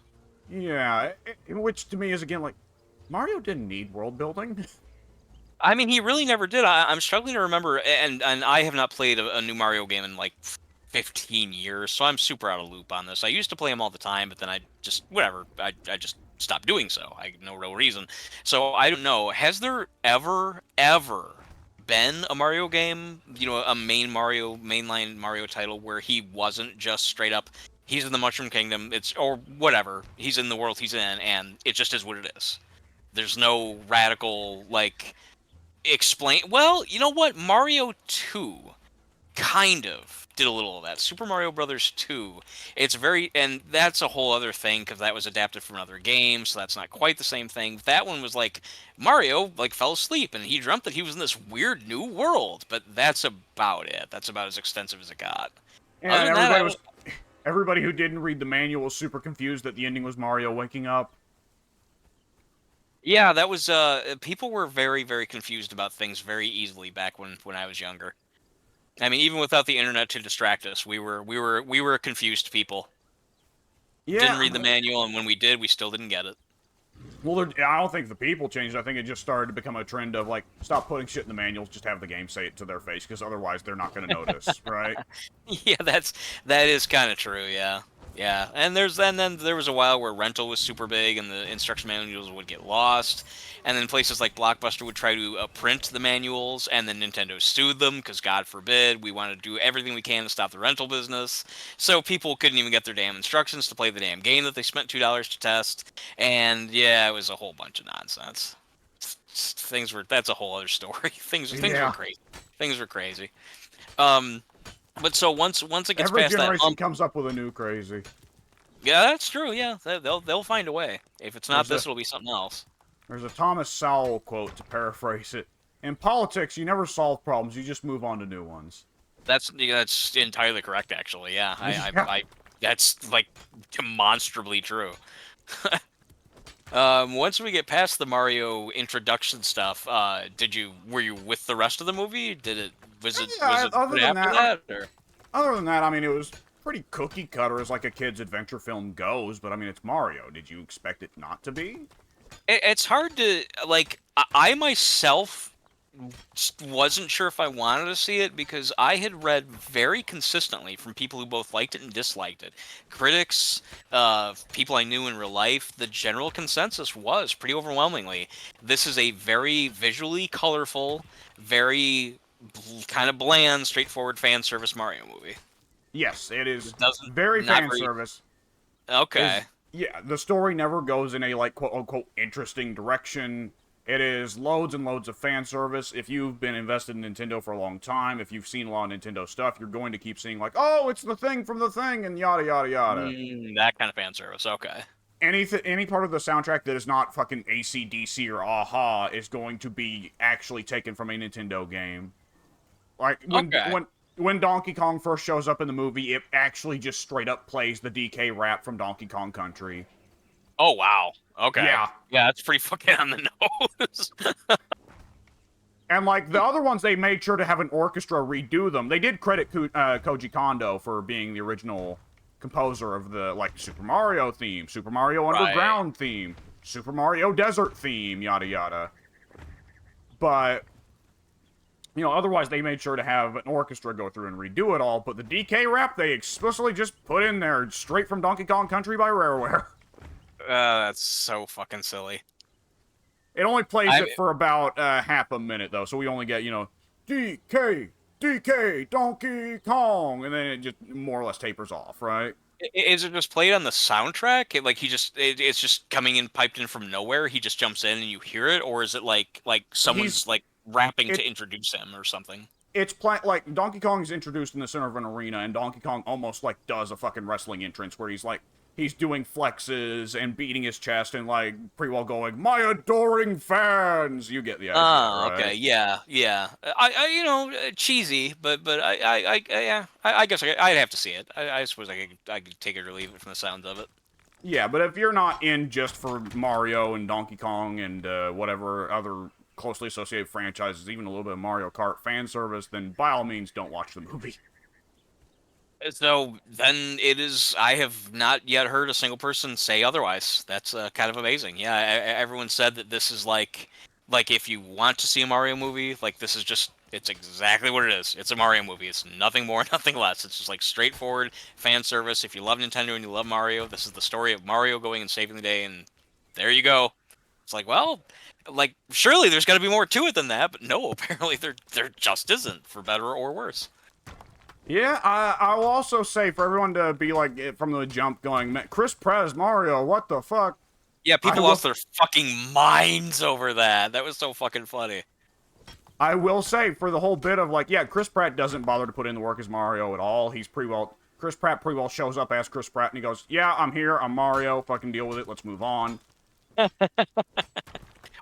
Yeah, which to me is again like, Mario didn't need world building. I mean, he really never did. I'm struggling to remember, and I have not played a new Mario game in like 15 years, so I'm super out of loop on this. I used to play them all the time, but then I just I just stopped doing so. I have no real reason. So I don't know. Has there ever been a Mario game, a mainline Mario title where he wasn't just straight up, he's in the Mushroom Kingdom, or whatever, he's in the world he's in, and it just is what it is. There's no radical, explain. Well, you know what? Mario 2 kind of did a little of that. Super Mario Brothers 2, it's very, and that's a whole other thing because that was adapted from another game, so that's not quite the same thing. That one was like Mario like fell asleep and he dreamt that he was in this weird new world, but that's about it. That's about as extensive as it got. Yeah, and everybody who didn't read the manual was super confused that the ending was Mario waking up. Yeah, that was people were very, very confused about things very easily back when I was younger. I mean, even without the internet to distract us, we were confused people. Yeah. Didn't read the manual, and when we did, we still didn't get it. Well, I don't think the people changed. I think it just started to become a trend of, like, stop putting shit in the manuals, just have the game say it to their face, because otherwise they're not going to notice, right? Yeah, that is kind of true, yeah. Yeah, and then there was a while where rental was super big and the instruction manuals would get lost, and then places like Blockbuster would try to print the manuals, and then Nintendo sued them because God forbid we want to do everything we can to stop the rental business. So people couldn't even get their damn instructions to play the damn game that they spent $2 to test, and yeah, it was a whole bunch of nonsense. That's a whole other story. Things were crazy. Things were crazy. But so once it gets every past generation that comes up with a new crazy. Yeah, that's true. Yeah, they'll find a way. If it's not this, it'll be something else. There's a Thomas Sowell quote to paraphrase it. In politics, you never solve problems; you just move on to new ones. That's entirely correct, actually. Yeah, I that's like demonstrably true. Once we get past the Mario introduction stuff, were you with the rest of the movie? Was it other than after that? Or? Other than that, I mean, it was pretty cookie cutter as like a kid's adventure film goes, but I mean, it's Mario. Did you expect it not to be? It's hard to, like, I myself wasn't sure if I wanted to see it because I had read very consistently from people who both liked it and disliked it. Critics, people I knew in real life, the general consensus was pretty overwhelmingly, this is a very visually colorful, very kind of bland, straightforward fan service Mario movie. Yes, it is very fan service. Okay. Yeah, the story never goes in a, like, quote-unquote interesting direction. It is loads and loads of fan service. If you've been invested in Nintendo for a long time, if you've seen a lot of Nintendo stuff, you're going to keep seeing, like, oh, it's the thing from the thing, and yada, yada, yada. That kind of fan service, okay. Any part of the soundtrack that is not fucking AC/DC or Aha is going to be actually taken from a Nintendo game. Like, when Donkey Kong first shows up in the movie, it actually just straight up plays the DK rap from Donkey Kong Country. Oh, wow. Okay. Yeah. Yeah, that's pretty fucking on the nose. And, like, the other ones, they made sure to have an orchestra redo them. They did credit Koji Kondo for being the original composer of the, like, Super Mario theme, Super Mario Underground theme, Super Mario Desert theme, yada yada. But, you know, otherwise they made sure to have an orchestra go through and redo it all, but the DK rap, they explicitly just put in there straight from Donkey Kong Country by Rareware. That's so fucking silly. It only plays it for about half a minute, though, so we only get, you know, DK, Donkey Kong, and then it just more or less tapers off, right? Is it just played on the soundtrack? It's just coming in, piped in from nowhere, he just jumps in and you hear it? Or is it like someone's, like, rapping to introduce him or something? It's like, Donkey Kong is introduced in the center of an arena, and Donkey Kong almost, like, does a fucking wrestling entrance where he's, like, he's doing flexes and beating his chest and, like, pretty well going, my adoring fans! You get the idea, right? Okay, yeah. I you know, cheesy, but I guess I'd have to see it. I suppose I could take it or leave it from the sounds of it. Yeah, but if you're not in just for Mario and Donkey Kong and whatever other closely associated franchises, even a little bit of Mario Kart fan service, then by all means don't watch the movie. So then I have not yet heard a single person say otherwise. That's kind of amazing. Yeah, everyone said that this is like if you want to see a Mario movie, like this is just, it's exactly what it is. It's a Mario movie. It's nothing more, nothing less. It's just like straightforward fan service. If you love Nintendo and you love Mario, this is the story of Mario going and saving the day, and there you go. It's like, well, like surely there's got to be more to it than that, but no, apparently there just isn't, for better or worse. Yeah, I will also say for everyone to be like from the jump going, Chris Pratt Mario, what the fuck? Yeah, people lost their fucking minds over that. That was so fucking funny. I will say, for the whole bit of, like, yeah, Chris Pratt doesn't bother to put in the work as Mario at all. Chris Pratt pretty well shows up as Chris Pratt, and he goes, yeah, I'm here, I'm Mario, fucking deal with it, let's move on.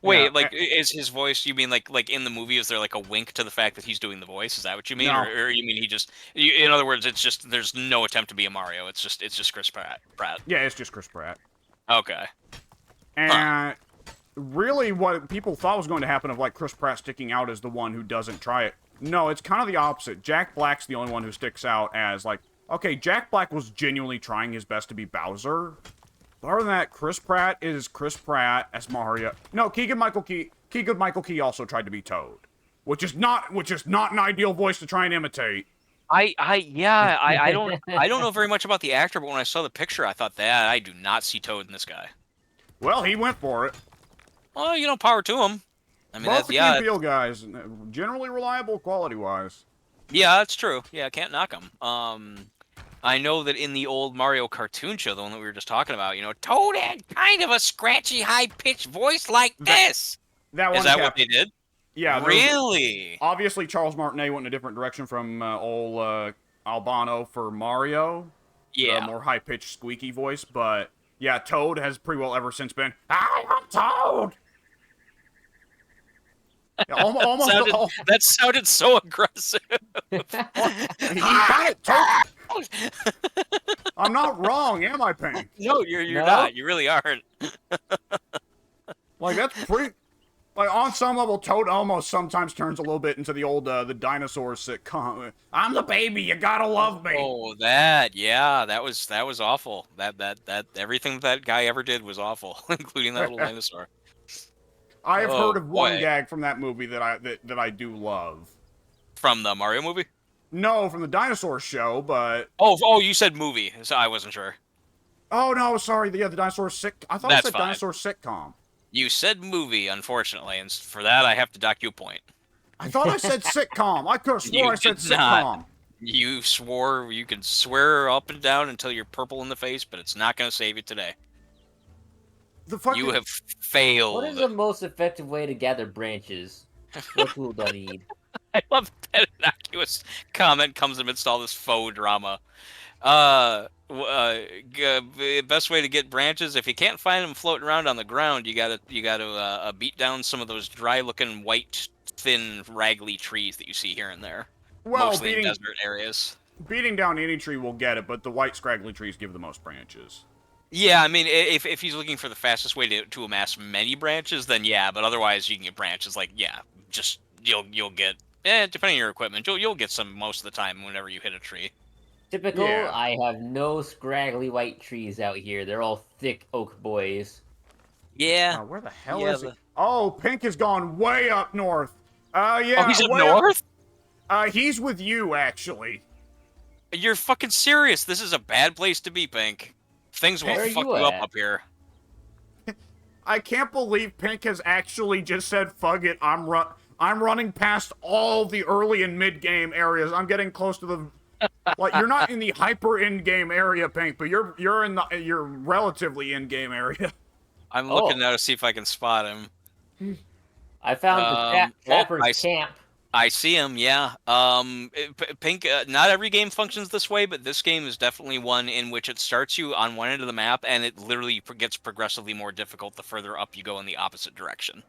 Wait, like, is his voice, you mean like in the movie, is there like a wink to the fact that he's doing the voice? Is that what you mean? No. Or you mean in other words, it's just, there's no attempt to be a Mario, it's just Chris Pratt. Yeah, it's just Chris Pratt. Okay. And really what people thought was going to happen of, like, Chris Pratt sticking out as the one who doesn't try it. No, it's kind of the opposite. Jack Black's the only one who sticks out as, like, okay, Jack Black was genuinely trying his best to be Bowser. But other than that, Chris Pratt is Chris Pratt as Mario. No, Keegan-Michael Key also tried to be Toad, which is not an ideal voice to try and imitate. I don't know very much about the actor, but when I saw the picture, I thought that I do not see Toad in this guy. Well, he went for it. Well, power to him. I mean, both the Key and Peele guys, generally reliable quality-wise. Yeah, that's true. Yeah, can't knock them. I know that in the old Mario cartoon show, the one that we were just talking about, Toad had kind of a scratchy, high-pitched voice like this. Is that what they did? Yeah. Really? Obviously, Charles Martinet went in a different direction from old Albano for Mario. Yeah. The more high-pitched, squeaky voice, but yeah, Toad has pretty well ever since been, I am Toad! That sounded so aggressive. I'm not wrong, am I, Pink? No, you're not. You really aren't. Like, that's pretty... Like, on some level, Toad almost sometimes turns a little bit into the old, the dinosaur sitcom. I'm the baby, you gotta love me. Oh, that was awful. That everything that guy ever did was awful, including that little dinosaur. I have heard of one gag from that movie that I do love. From the Mario movie? No, from the dinosaur show, but... Oh, you said movie, so I wasn't sure. Oh, no, sorry, the dinosaur I thought I said fine. Dinosaur sitcom. You said movie, unfortunately, and for that I have to dock you a point. I thought I said sitcom. I could have swore I said sitcom. You swore, you can swear up and down until you're purple in the face, but it's not going to save you today. You have failed. What is the most effective way to gather branches? What tool do I need? I love that innocuous comment comes amidst all this faux drama. Best way to get branches, if you can't find them floating around on the ground, you gotta beat down some of those dry-looking, white, thin, raggly trees that you see here and there. Well, mostly in desert areas. Beating down any tree will get it, but the white, scraggly trees give the most branches. Yeah, I mean, if he's looking for the fastest way to amass many branches, then yeah. But otherwise, you can get branches. Like, yeah, just you'll get, depending on your equipment, you'll get some most of the time whenever you hit a tree. Typical. Yeah. I have no scraggly white trees out here. They're all thick oak boys. Yeah. Where the hell is he? Oh, Pink has gone way up north. Yeah. Oh, he's up north? He's with you, actually. You're fucking serious. This is a bad place to be, Pink. Things will fuck you up here. I can't believe Pink has actually just said, fuck it, I'm running past all the early and mid-game areas. I'm getting close to the... Like, you're not in the hyper in-game area, Pink, but you're relatively in-game area. I'm looking now to see if I can spot him. I found the Trapper's Camp. I see him, yeah. Pink, not every game functions this way, but this game is definitely one in which it starts you on one end of the map, and it literally gets progressively more difficult the further up you go in the opposite direction.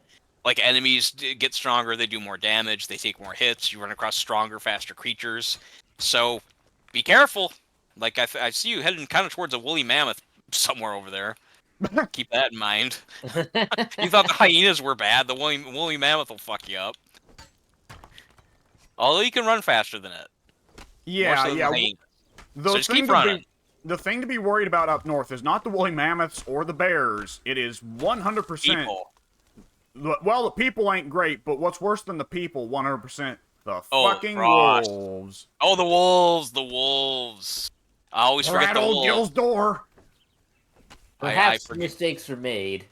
Like, enemies get stronger, they do more damage, they take more hits, you run across stronger, faster creatures. So, be careful. Like, I see you heading kind of towards a woolly mammoth somewhere over there. Keep that in mind. You thought the hyenas were bad, the woolly mammoth will fuck you up. Although you can run faster than it. Yeah. So just keep running. The thing to be worried about up north is not the woolly mammoths or the bears. It is 100%... People. Well, the people ain't great, but what's worse than the people, 100%? The fucking wolves. Oh, the wolves. The wolves. I always forget the wolves. Old Gil's door. Perhaps mistakes were made.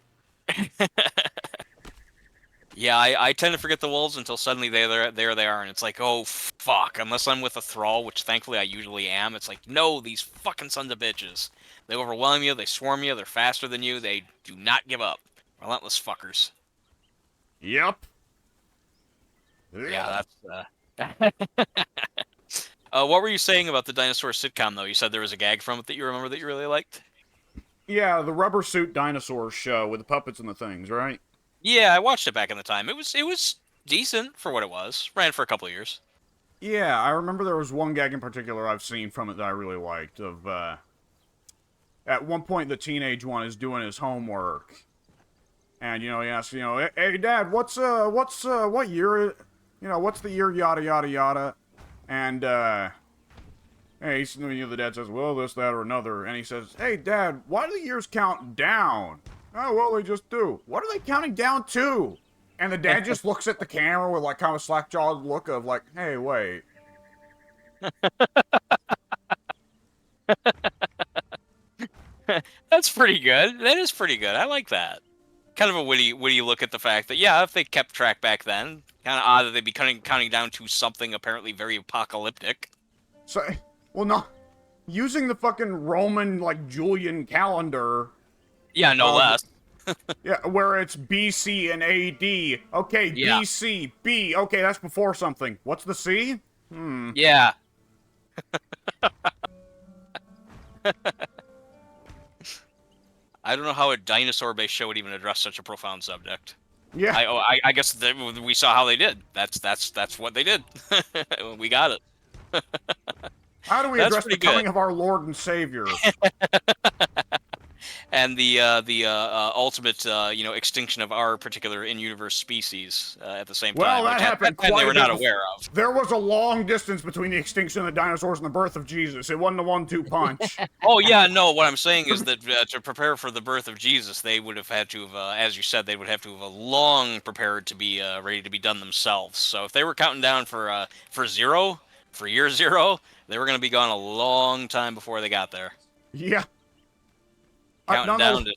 Yeah, I tend to forget the wolves until suddenly there they are, and it's like, oh, fuck. Unless I'm with a thrall, which thankfully I usually am, it's like, no, these fucking sons of bitches. They overwhelm you, they swarm you, they're faster than you, they do not give up. Relentless fuckers. Yep. Yeah, that's. What were you saying about the dinosaur sitcom, though? You said there was a gag from it that you remember that you really liked? Yeah, the rubber suit dinosaur show with the puppets and the things, right? Yeah, I watched it back in the time. It was decent for what it was. Ran for a couple of years. Yeah, I remember there was one gag in particular I've seen from it that I really liked. At one point, the teenage one is doing his homework, and he asks, hey Dad, what's what year? What's the year? Yada yada yada, and hey, the dad says, well, this, that, or another, and he says, hey Dad, why do the years count down? Oh, well, they just do. What are they counting down to? And the dad just looks at the camera with like kind of a slack-jawed look of like, hey, wait. That's pretty good. That is pretty good. I like that. Kind of a witty look at the fact that, yeah, if they kept track back then, kind of odd that they'd be counting down to something apparently very apocalyptic. So, well, no, using the fucking Roman, like, Julian calendar. Yeah, no less. Yeah, where it's BC and AD. Okay, yeah. BC, B. Okay, that's before something. What's the C? Yeah. I don't know how a dinosaur-based show would even address such a profound subject. Yeah. I guess we saw how they did. That's what they did. We got it. How do we address the coming of our Lord and Savior? And the ultimate extinction of our particular in-universe species at the same time. Well, that happened quite they were not aware of. There was a long distance between the extinction of the dinosaurs and the birth of Jesus. It wasn't a 1-2 punch. Oh yeah, no. What I'm saying is that to prepare for the birth of Jesus, they would have had to have, as you said, they would have to have long prepared to be ready to be done themselves. So if they were counting down for year zero, they were going to be gone a long time before they got there. Yeah. Counting down to...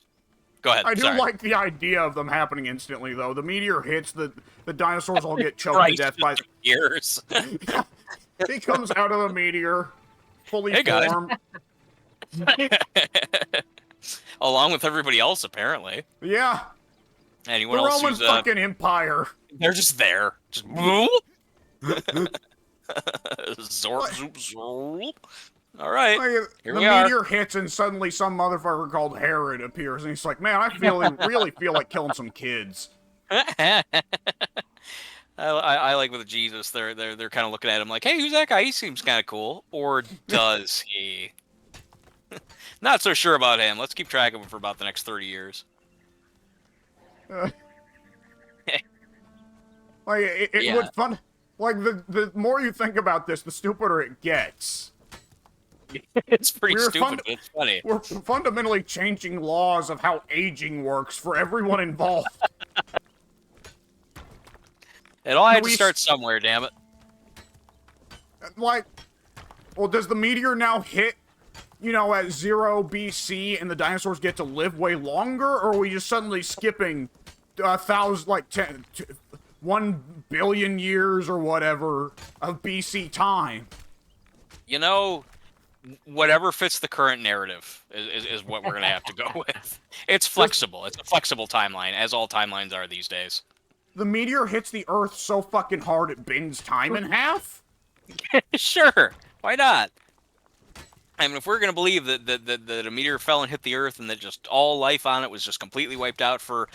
Go ahead. I do like the idea of them happening instantly, though. The meteor hits, the dinosaurs all get choked to death by years. He comes out of the meteor, fully formed. Along with everybody else, apparently. Yeah. Anyone the else Roman fucking empire. They're just there. Just zorp, zoop, zorp. All right. Like, the meteor hits and suddenly some motherfucker called Herod appears and he's like, man, I really feel like killing some kids. I like with Jesus, they're kind of looking at him like, hey, who's that guy? He seems kind of cool. Or does he? Not so sure about him. Let's keep track of him for about the next 30 years. Like it would fun. Like the more you think about this, the stupider it gets. It's pretty stupid, but it's funny. We're fundamentally changing laws of how aging works for everyone involved. It all had to start somewhere, damn it. Like, well, does the meteor now hit, at 0 BC and the dinosaurs get to live way longer, or are we just suddenly skipping 1 billion years or whatever of BC time? Whatever fits the current narrative is what we're going to have to go with. It's flexible. It's a flexible timeline, as all timelines are these days. The meteor hits the Earth so fucking hard it bends time in half? Sure. Why not? I mean, if we're going to believe that a meteor fell and hit the Earth and that just all life on it was just completely wiped out for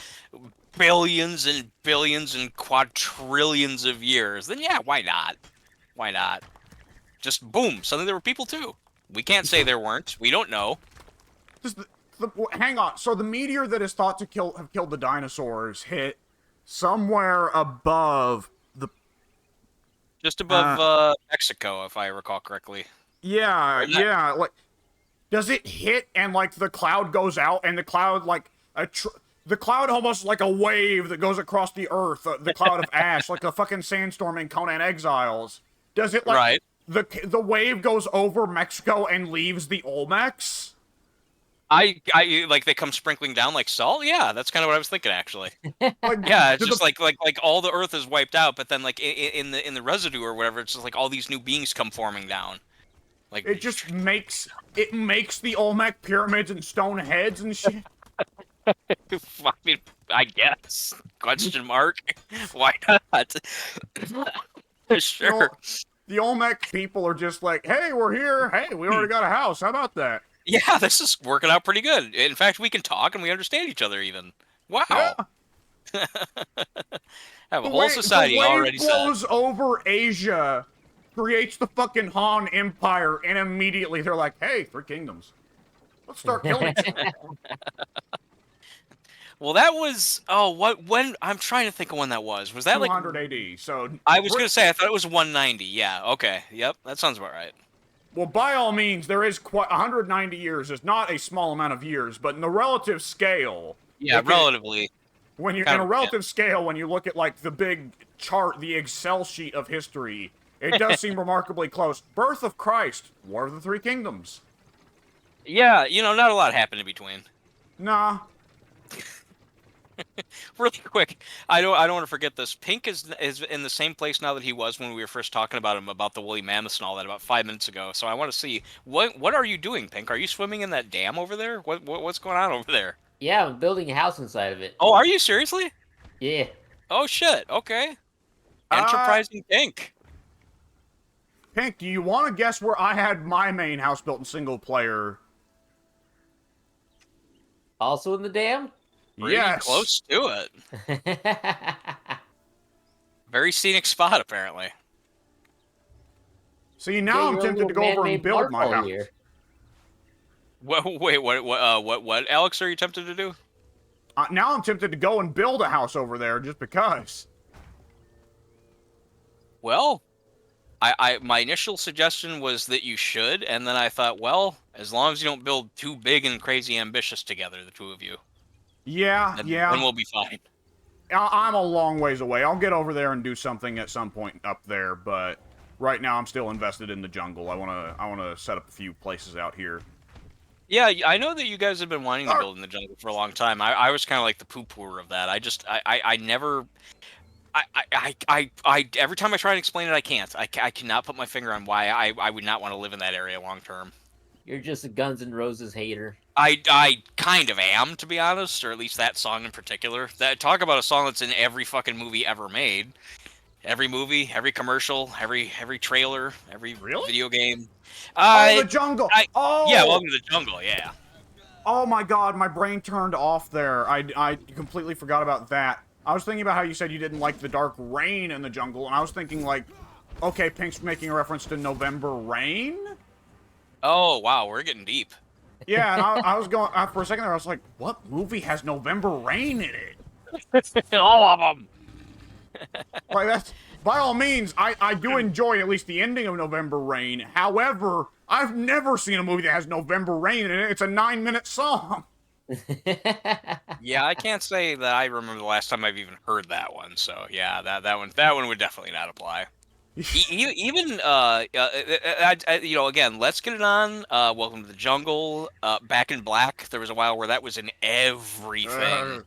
billions and billions and quadrillions of years, then yeah, why not? Why not? Just boom, suddenly there were people too. We can't say there weren't. We don't know. Hang on. So the meteor that is thought to have killed the dinosaurs hit somewhere above the... Just above Mexico, if I recall correctly. Yeah, yeah. Like, does it hit and, like, the cloud goes out and the cloud, like, the cloud almost like a wave that goes across the Earth, the cloud of ash, like a fucking sandstorm in Conan Exiles. Does it, like... Right. The wave goes over Mexico and leaves the Olmecs? I like they come sprinkling down like salt. Yeah, that's kind of what I was thinking actually. Yeah, it's just like all the Earth is wiped out, but then like in the residue or whatever, it's just like all these new beings come forming down. Like it just makes the Olmec pyramids and stone heads and shit. I mean, I guess. Question mark. Why not? Sure. You know, the Olmec people are just like, hey, we're here. Hey, we already got a house. How about that? Yeah, this is working out pretty good. In fact, we can talk and we understand each other even. Wow. Yeah. Have a whole society the wave already blows set. over Asia, creates the fucking Han Empire, and immediately they're like, hey, 3 kingdoms. Let's start killing each other. Well, that was when I'm trying to think of when that was. Was that 200 like AD. So I was gonna say I thought it was 190. Yeah. Okay. Yep. That sounds about right. well, by all means, there is quite 190 years is not a small amount of years, but in the relative scale, Yeah, relatively. when you're in a relative scale, when you look at like the big chart, the Excel sheet of history, it does seem remarkably close. Birth of Christ, War of the 3 Kingdoms. Yeah, not a lot happened in between. Nah. Really quick, I don't want to forget this. Pink is in the same place now that he was when we were first talking about him about the woolly mammoths and all that about 5 minutes ago. So I want to see what are you doing, Pink? Are you swimming in that dam over there? What's going on over there? Yeah, I'm building a house inside of it. Oh, are you seriously? Yeah. Oh shit. Okay. Enterprising Pink. Pink, do you want to guess where I had my main house built in single player? Also in the dam? Pretty close to it. Very scenic spot, apparently. See, now I'm tempted to go over and build my house. Here. Wait, what, Alex, are you tempted to do? Now I'm tempted to go and build a house over there just because. Well, my initial suggestion was that you should, and then I thought, well, as long as you don't build too big and crazy ambitious together, the two of you. Yeah, then we'll be fine. I'm a long ways away. I'll get over there and do something at some point up there, but right now I'm still invested in the jungle. I wanna set up a few places out here. Yeah, I know that you guys have been wanting to build in the jungle for a long time. I was kind of like the poo-pooer of that. I never. Every time I try and explain it, I can't. I cannot put my finger on why I would not want to live in that area long term. You're just a Guns N' Roses hater. I kind of am, to be honest, or at least that song in particular. Talk about a song that's in every fucking movie ever made. Every movie, every commercial, every trailer, every video game. The jungle! Yeah, Welcome to the Jungle, yeah. Oh my god, my brain turned off there. I completely forgot about that. I was thinking about how you said you didn't like the dark rain in the jungle, and I was thinking like, okay, Pink's making a reference to November Rain? Oh, wow, we're getting deep. Yeah, and I was going, for a second there, I was like, what movie has November Rain in it? All of them! Like, that's, by all means, I do enjoy at least the ending of November Rain. However, I've never seen a movie that has November Rain in it. It's a 9-minute song. Yeah, I can't say that I remember the last time I've even heard that one. So yeah, that one would definitely not apply. Even again, let's get it on. Welcome to the Jungle. Back in Black. There was a while where that was in everything.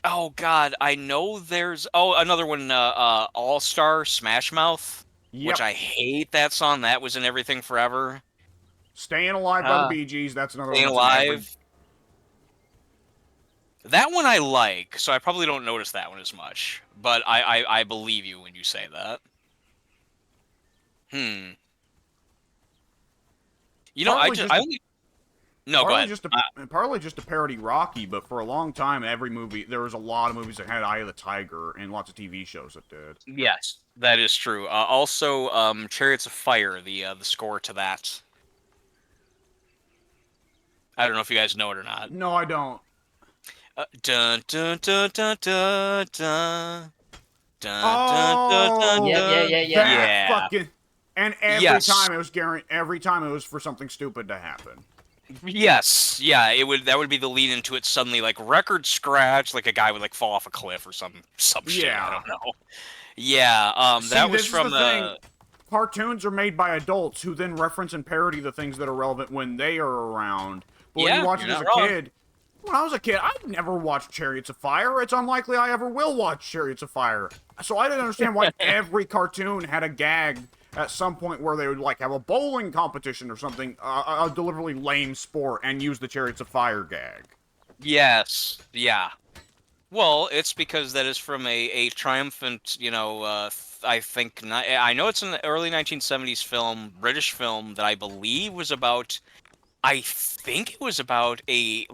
Oh God, I know there's another one. All Star Smash Mouth, which I hate that song. That was in everything forever. Staying Alive by the Bee Gees. That's another Staying one. Alive. That one I like, so I probably don't notice that one as much. But I believe you when you say that. You know, No, go ahead. Partly just to parody Rocky, but for a long time, there was a lot of movies that had Eye of the Tiger, and lots of TV shows that did. Yes, that is true. Also, Chariots of Fire, the score to that. I don't know if you guys know it or not. No, I don't. Dun dun dun dun dun dun. Yeah. Fucking, and every time it was for something stupid to happen. Yes, yeah, that would be the lead into it. Suddenly, like record scratch, like a guy would like fall off a cliff or some shit. I don't know. Yeah, that was from the. Cartoons are made by adults who then reference and parody the things that are relevant when they are around. But when you watch it as a kid, when I was a kid, I never watched Chariots of Fire. It's unlikely I ever will watch Chariots of Fire. So I didn't understand why every cartoon had a gag at some point where they would like have a bowling competition or something, a deliberately lame sport, and use the Chariots of Fire gag. Yes, yeah. Well, it's because that is from a triumphant, I think, I know it's an early 1970s film, British film that I believe was about, I think it was about a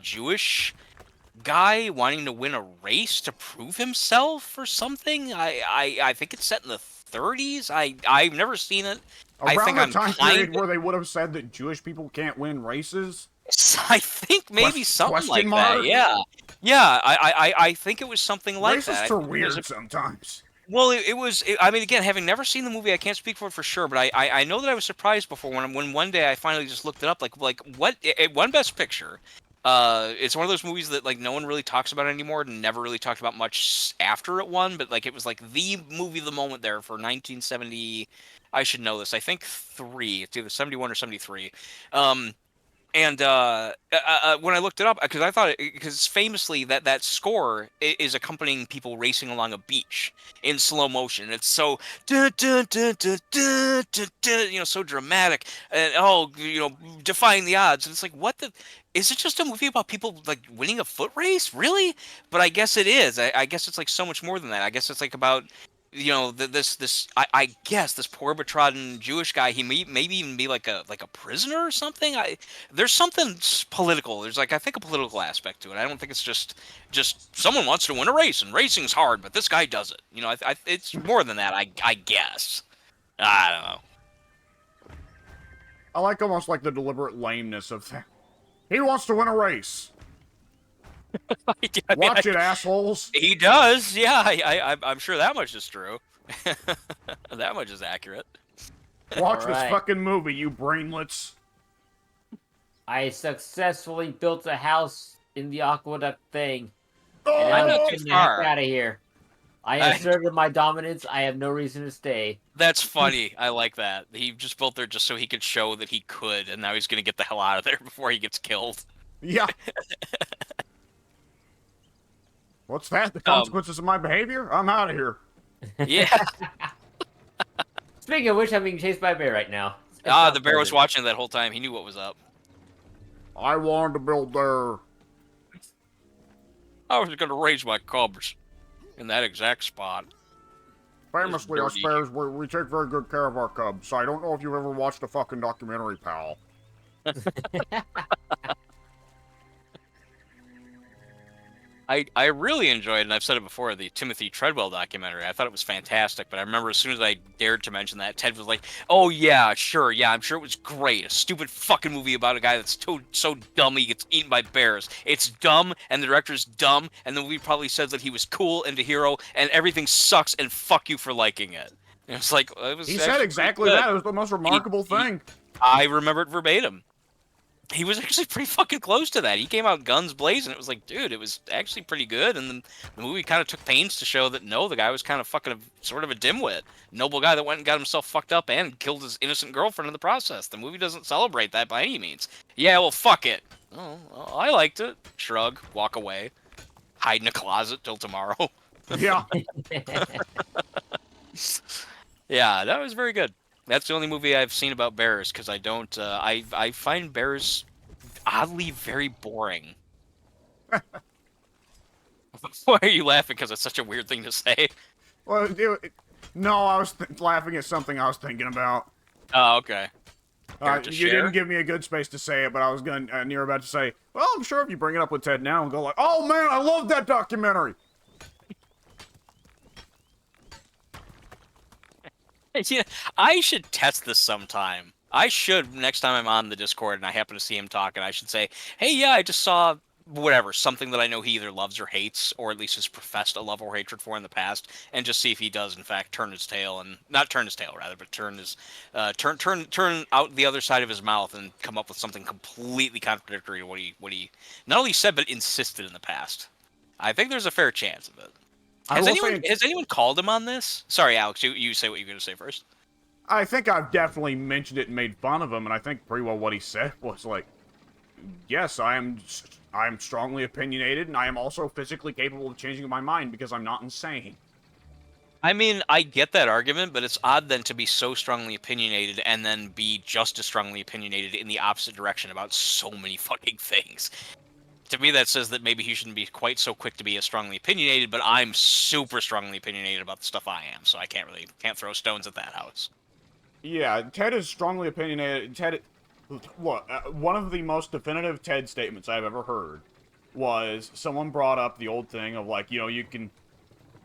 Jewish guy wanting to win a race to prove himself or something. I think it's set in the 30s. I've never seen it. I Around think the I'm time kind period where they would have said that Jewish people can't win races? I think maybe something Question like that. mark? Yeah. Yeah, I think it was something like that. I Racists are think it was weird sometimes. well, I mean, again, having never seen the movie, I can't speak for it for sure, but I know that I was surprised before when one day I finally just looked it up, like what it won Best Picture. It's one of those movies that like no one really talks about anymore, and never really talked about much after it won, but like it was like the movie of the moment there for 1970. I should know this. I think three. It's either 71 or 73. Um, and when I looked it up, because I thought, because famously that score is accompanying people racing along a beach in slow motion. It's so dun, dun, dun, dun, dun, dun, dun, so dramatic, and defying the odds. And it's like, what the? Is it just a movie about people like winning a foot race? Really? But I guess it is. I guess it's like so much more than that. I guess it's like about this I guess this poor betrodden Jewish guy, he may maybe even be like a prisoner or something. There's something political. There's like I think a political aspect to it. I don't think it's just someone wants to win a race and racing's hard, but this guy does it. It's more than that. I guess. I don't know. I like almost like the deliberate lameness of that. He wants to win a race. Watch it, assholes. He does. Yeah, I'm sure that much is true. That much is accurate. Watch this fucking movie, you brainlets. I successfully built a house in the aqueduct thing. Oh, and I'm not too far. out of here. I asserted my dominance. I have no reason to stay. That's funny. I like that. He just built there just so he could show that he could, and now he's gonna get the hell out of there before he gets killed. Yeah. What's that? The consequences of my behavior? I'm out of here. Yeah. Speaking of which, I'm being chased by a bear right now. The bear was watching that whole time. He knew what was up. I wanted to build there. I was going to raise my cubs in that exact spot. Famously, us bears, we take very good care of our cubs. I don't know if you've ever watched a fucking documentary, pal. I really enjoyed, and I've said it before, the Timothy Treadwell documentary. I thought it was fantastic, but I remember as soon as I dared to mention that, Ted was like, "Oh yeah, sure, yeah, I'm sure it was great. A stupid fucking movie about a guy that's so dumb he gets eaten by bears. It's dumb, and the director's dumb, and the movie probably says that he was cool and a hero, and everything sucks, and fuck you for liking it." And it's like he said exactly that. It was the most remarkable thing. I remember it verbatim. He was actually pretty fucking close to that. He came out guns blazing. It was like, dude, it was actually pretty good. And then the movie kind of took pains to show that no, the guy was kind of fucking sort of a dimwit, noble guy that went and got himself fucked up and killed his innocent girlfriend in the process. The movie doesn't celebrate that by any means. Yeah, well, fuck it. Oh, well, I liked it. Shrug, walk away, hide in a closet till tomorrow. Yeah. Yeah, that was very good. That's the only movie I've seen about bears, because I don't. I find bears oddly very boring. Why are you laughing? Because it's such a weird thing to say. Well, no, I was laughing at something I was thinking about. Oh, okay. You didn't give me a good space to say it, but I was near about to say, well, I'm sure if you bring it up with Ted now and go like, oh man, I love that documentary. Yeah, I should test this sometime. I should, next time I'm on the Discord and I happen to see him talking, I should say, hey, yeah, I just saw whatever, something that I know he either loves or hates, or at least has professed a love or hatred for in the past, and just see if he does, in fact, turn his tail, and not turn his tail, rather, but turn his, turn out the other side of his mouth and come up with something completely contradictory to what he not only said, but insisted in the past. I think there's a fair chance of it. Has anyone called him on this? Sorry, Alex, you say what you're going to say first. I think I've definitely mentioned it and made fun of him, and I think pretty well what he said was like, yes, I am strongly opinionated, and I am also physically capable of changing my mind because I'm not insane. I mean, I get that argument, but it's odd then to be so strongly opinionated and then be just as strongly opinionated in the opposite direction about so many fucking things. To me, that says that maybe he shouldn't be quite so quick to be as strongly opinionated, but I'm super strongly opinionated about the stuff I am, so I can't throw stones at that house. Yeah, Ted is strongly opinionated. Ted, look, one of the most definitive Ted statements I've ever heard was someone brought up the old thing of like, you can,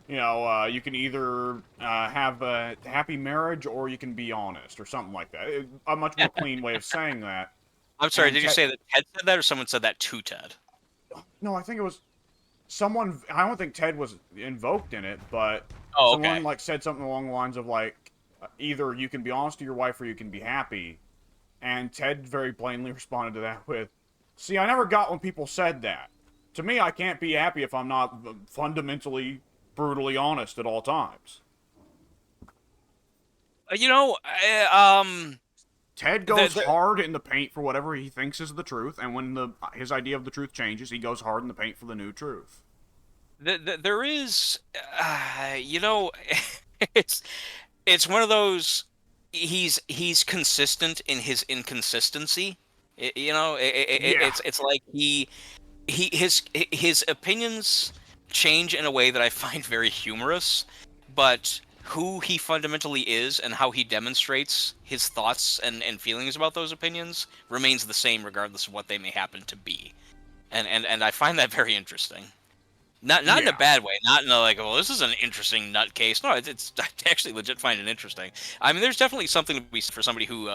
you can either have a happy marriage or you can be honest or something like that. A much more clean way of saying that. I'm sorry, And did you say that Ted said that, or someone said that to Ted? No, I think it was someone. I don't think Ted was invoked in it, but Oh, okay. someone like said something along the lines of like, either you can be honest to your wife or you can be happy. And Ted very plainly responded to that with, "See, I never got when people said that. To me, I can't be happy if I'm not fundamentally, brutally honest at all times." You know, Ted goes hard in the paint for whatever he thinks is the truth, and when his idea of the truth changes, he goes hard in the paint for the new truth. there is, you know, it's it's one of those. He's consistent in his inconsistency. Yeah. It's like his opinions change in a way that I find very humorous, but who he fundamentally is and how he demonstrates his thoughts and feelings about those opinions remains the same regardless of what they may happen to be. And I find that very interesting. Not in a Yeah. bad way. Not in a like, well, this is an interesting nutcase. No, it's I actually legit find it interesting. I mean, there's definitely something to be said for somebody who,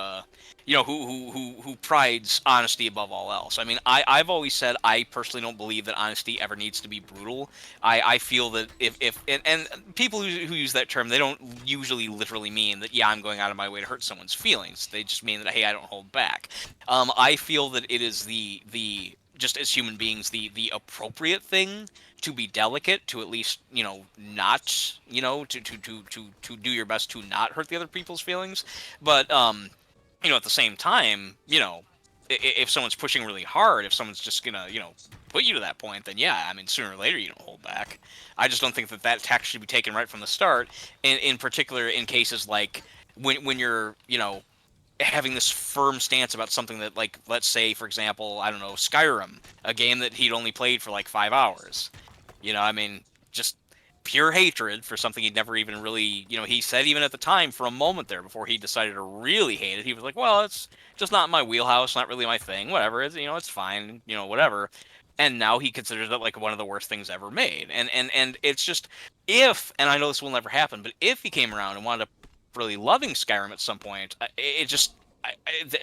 who prides honesty above all else. I mean, I've always said I personally don't believe that honesty ever needs to be brutal. I feel that if and people who use that term, they don't usually literally mean that, yeah, I'm going out of my way to hurt someone's feelings. They just mean that, hey, I don't hold back. I feel that it is the just as human beings the appropriate thing to be delicate, to at least, not, to do your best to not hurt the other people's feelings. But at the same time, if someone's pushing really hard, if someone's just gonna, put you to that point, then yeah, I mean, sooner or later you don't hold back. I just don't think that tack should be taken right from the start. In particular, in cases like when you're, having this firm stance about something that, like, let's say, for example, I don't know, Skyrim, a game that he'd only played for like 5 hours. I mean, just pure hatred for something he'd never even really, he said even at the time for a moment there before he decided to really hate it, he was like, well, it's just not my wheelhouse, not really my thing, whatever, it's fine, whatever. And now he considers it like one of the worst things ever made. And it's just, and I know this will never happen, but if he came around and wanted to really loving Skyrim at some point,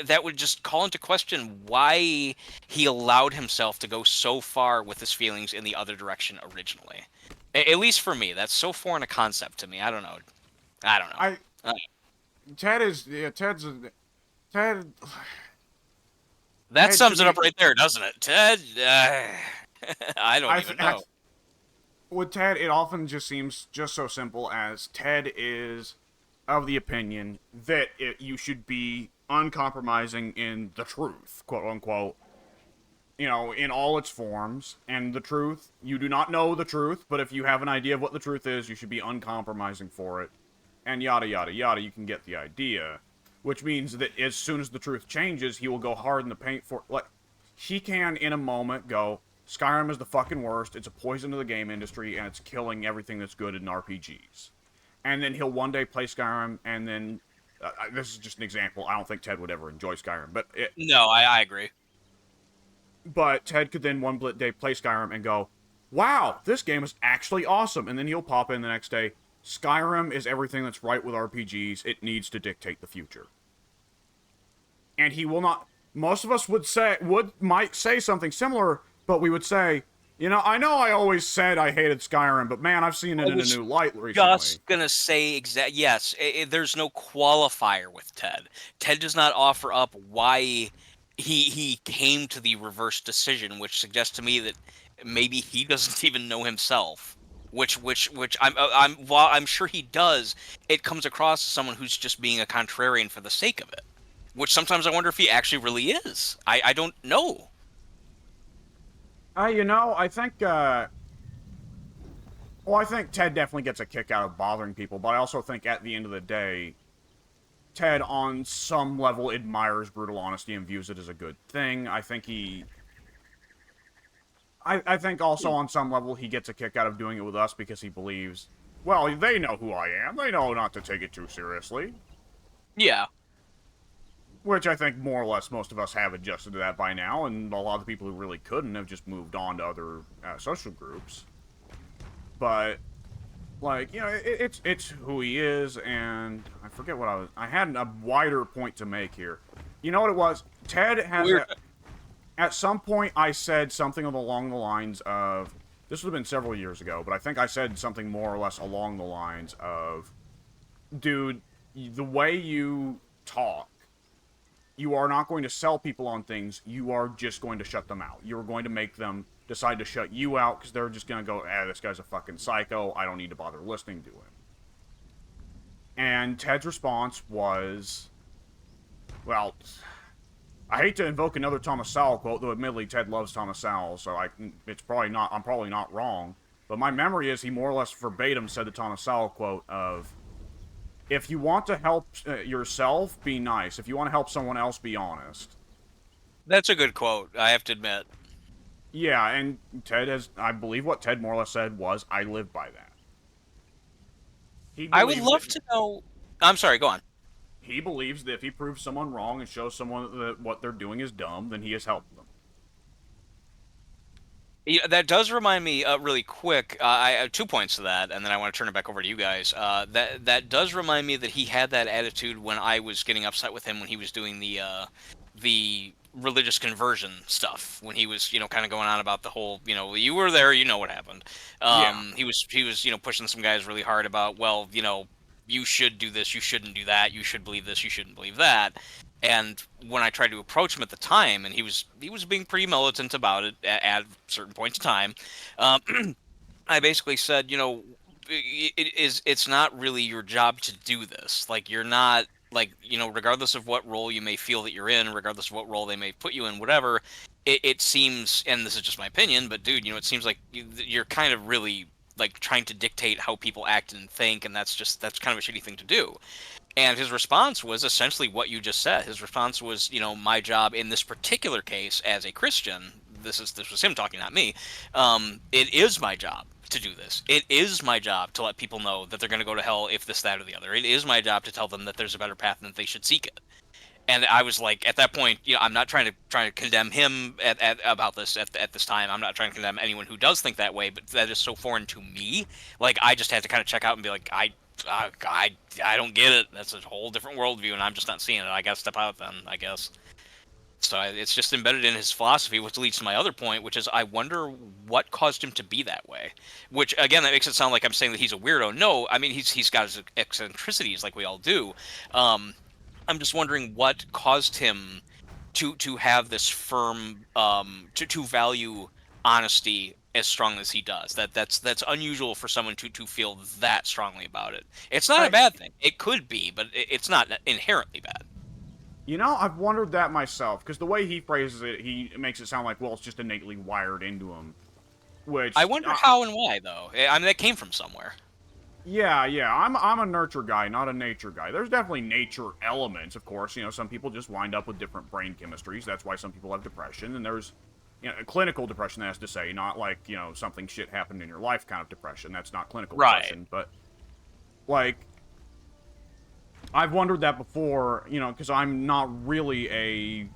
that would just call into question why he allowed himself to go so far with his feelings in the other direction originally. At least for me, that's so foreign a concept to me. I don't know. Ted's Ted. That sums it up right there, doesn't it? Ted, I don't even know. With Ted, it often just seems just so simple as Ted is of the opinion that you should be uncompromising in the truth, quote unquote, in all its forms. And the truth, you do not know the truth, but if you have an idea of what the truth is, you should be uncompromising for it. And yada, yada, yada, you can get the idea. Which means that as soon as the truth changes, he will go hard in the paint for, like, he can, in a moment, go, Skyrim is the fucking worst, it's a poison to the game industry, and it's killing everything that's good in RPGs. And then he'll one day play Skyrim, and then, this is just an example, I don't think Ted would ever enjoy Skyrim, but no, I agree. But Ted could then one day play Skyrim and go, wow, this game is actually awesome, and then he'll pop in the next day, Skyrim is everything that's right with RPGs, it needs to dictate the future. And he will not, most of us might say something similar, but we would say, I know I always said I hated Skyrim, but man, I've seen it in a new light recently. Just gonna say yes. There's no qualifier with Ted. Ted does not offer up why he came to the reverse decision, which suggests to me that maybe he doesn't even know himself. Which while I'm sure he does, it comes across as someone who's just being a contrarian for the sake of it. Which sometimes I wonder if he actually really is. I don't know. I think, I think Ted definitely gets a kick out of bothering people, but I also think at the end of the day, Ted on some level admires brutal honesty and views it as a good thing. I think I think also on some level he gets a kick out of doing it with us because he believes, well, they know who I am. They know not to take it too seriously. Yeah. Which I think more or less most of us have adjusted to that by now, and a lot of the people who really couldn't have just moved on to other social groups. But, like, you know, it's who he is, and I forget what I had a wider point to make here. You know what it was? Ted has at some point I said something along the lines of, this would have been several years ago, but I think I said something more or less along the lines of, dude, the way you talk, you are not going to sell people on things, you are just going to shut them out. You're going to make them decide to shut you out because they're just going to go, this guy's a fucking psycho, I don't need to bother listening to him. And Ted's response was, well, I hate to invoke another Thomas Sowell quote, though admittedly Ted loves Thomas Sowell, so I'm probably not wrong, but my memory is he more or less verbatim said the Thomas Sowell quote of, if you want to help yourself, be nice. If you want to help someone else, be honest. That's a good quote, I have to admit. Yeah, and Ted has, I believe what Ted more or less said was, I live by that. I would love to know... I'm sorry, go on. He believes that if he proves someone wrong and shows someone that what they're doing is dumb, then he has helped them. Yeah, that does remind me, really quick. I have 2 points to that, and then I want to turn it back over to you guys. That does remind me that he had that attitude when I was getting upset with him when he was doing the religious conversion stuff. When he was, kind of going on about the whole, you were there, you know what happened. Yeah. He was, pushing some guys really hard about, well, you should do this, you shouldn't do that, you should believe this, you shouldn't believe that. And when I tried to approach him at the time, and he was being pretty militant about it at certain points in time, I basically said, it's not really your job to do this. Like, you're not, like, regardless of what role you may feel that you're in, regardless of what role they may put you in, whatever, it seems, and this is just my opinion, but dude, it seems like you're kind of really like trying to dictate how people act and think, and that's kind of a shitty thing to do. And his response was essentially what you just said. His response was, my job in this particular case as a Christian, this was him talking, not me. It is my job to do this. It is my job to let people know that they're going to go to hell if this, that, or the other. It is my job to tell them that there's a better path and that they should seek it. And I was like, at that point, I'm not trying to condemn him about this at this time. I'm not trying to condemn anyone who does think that way, but that is so foreign to me. Like, I just had to kind of check out and be like, I don't get it. That's a whole different worldview, and I'm just not seeing it. I gotta step out then, I guess. So it's just embedded in his philosophy, which leads to my other point, which is I wonder what caused him to be that way. Which, again, that makes it sound like I'm saying that he's a weirdo. No, I mean, he's got his eccentricities like we all do. I'm just wondering what caused him to have this firm to value honesty as strong as he does. That's unusual for someone to feel that strongly about it. It's not a bad thing. It could be, but it's not inherently bad. I've wondered that myself, because the way he phrases it, he makes it sound like, well, it's just innately wired into him. Which I wonder how and why, though. I mean, that came from somewhere. Yeah, I'm a nurture guy, not a nature guy. There's definitely nature elements, of course. Some people just wind up with different brain chemistries. That's why some people have depression, and there's, clinical depression, that is to say, not like, something shit happened in your life kind of depression. That's not clinical depression, but, like, I've wondered that before, because I'm not really a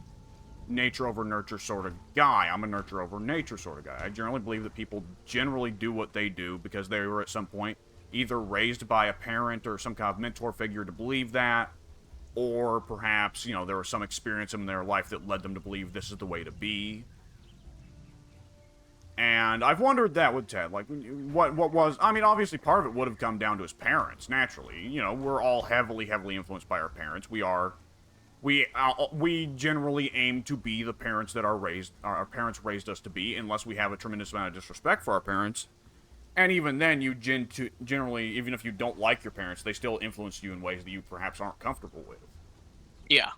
nature over nurture sort of guy. I'm a nurture over nature sort of guy. I generally believe that people generally do what they do because they were at some point either raised by a parent or some kind of mentor figure to believe that, or perhaps, there was some experience in their life that led them to believe this is the way to be. And I've wondered that with Ted, like, what was, I mean, obviously part of it would have come down to his parents, naturally. We're all heavily influenced by our parents. We generally aim to be the parents that our parents raised us to be, unless we have a tremendous amount of disrespect for our parents. And even then, you generally, even if you don't like your parents, they still influence you in ways that you perhaps aren't comfortable with. Yeah.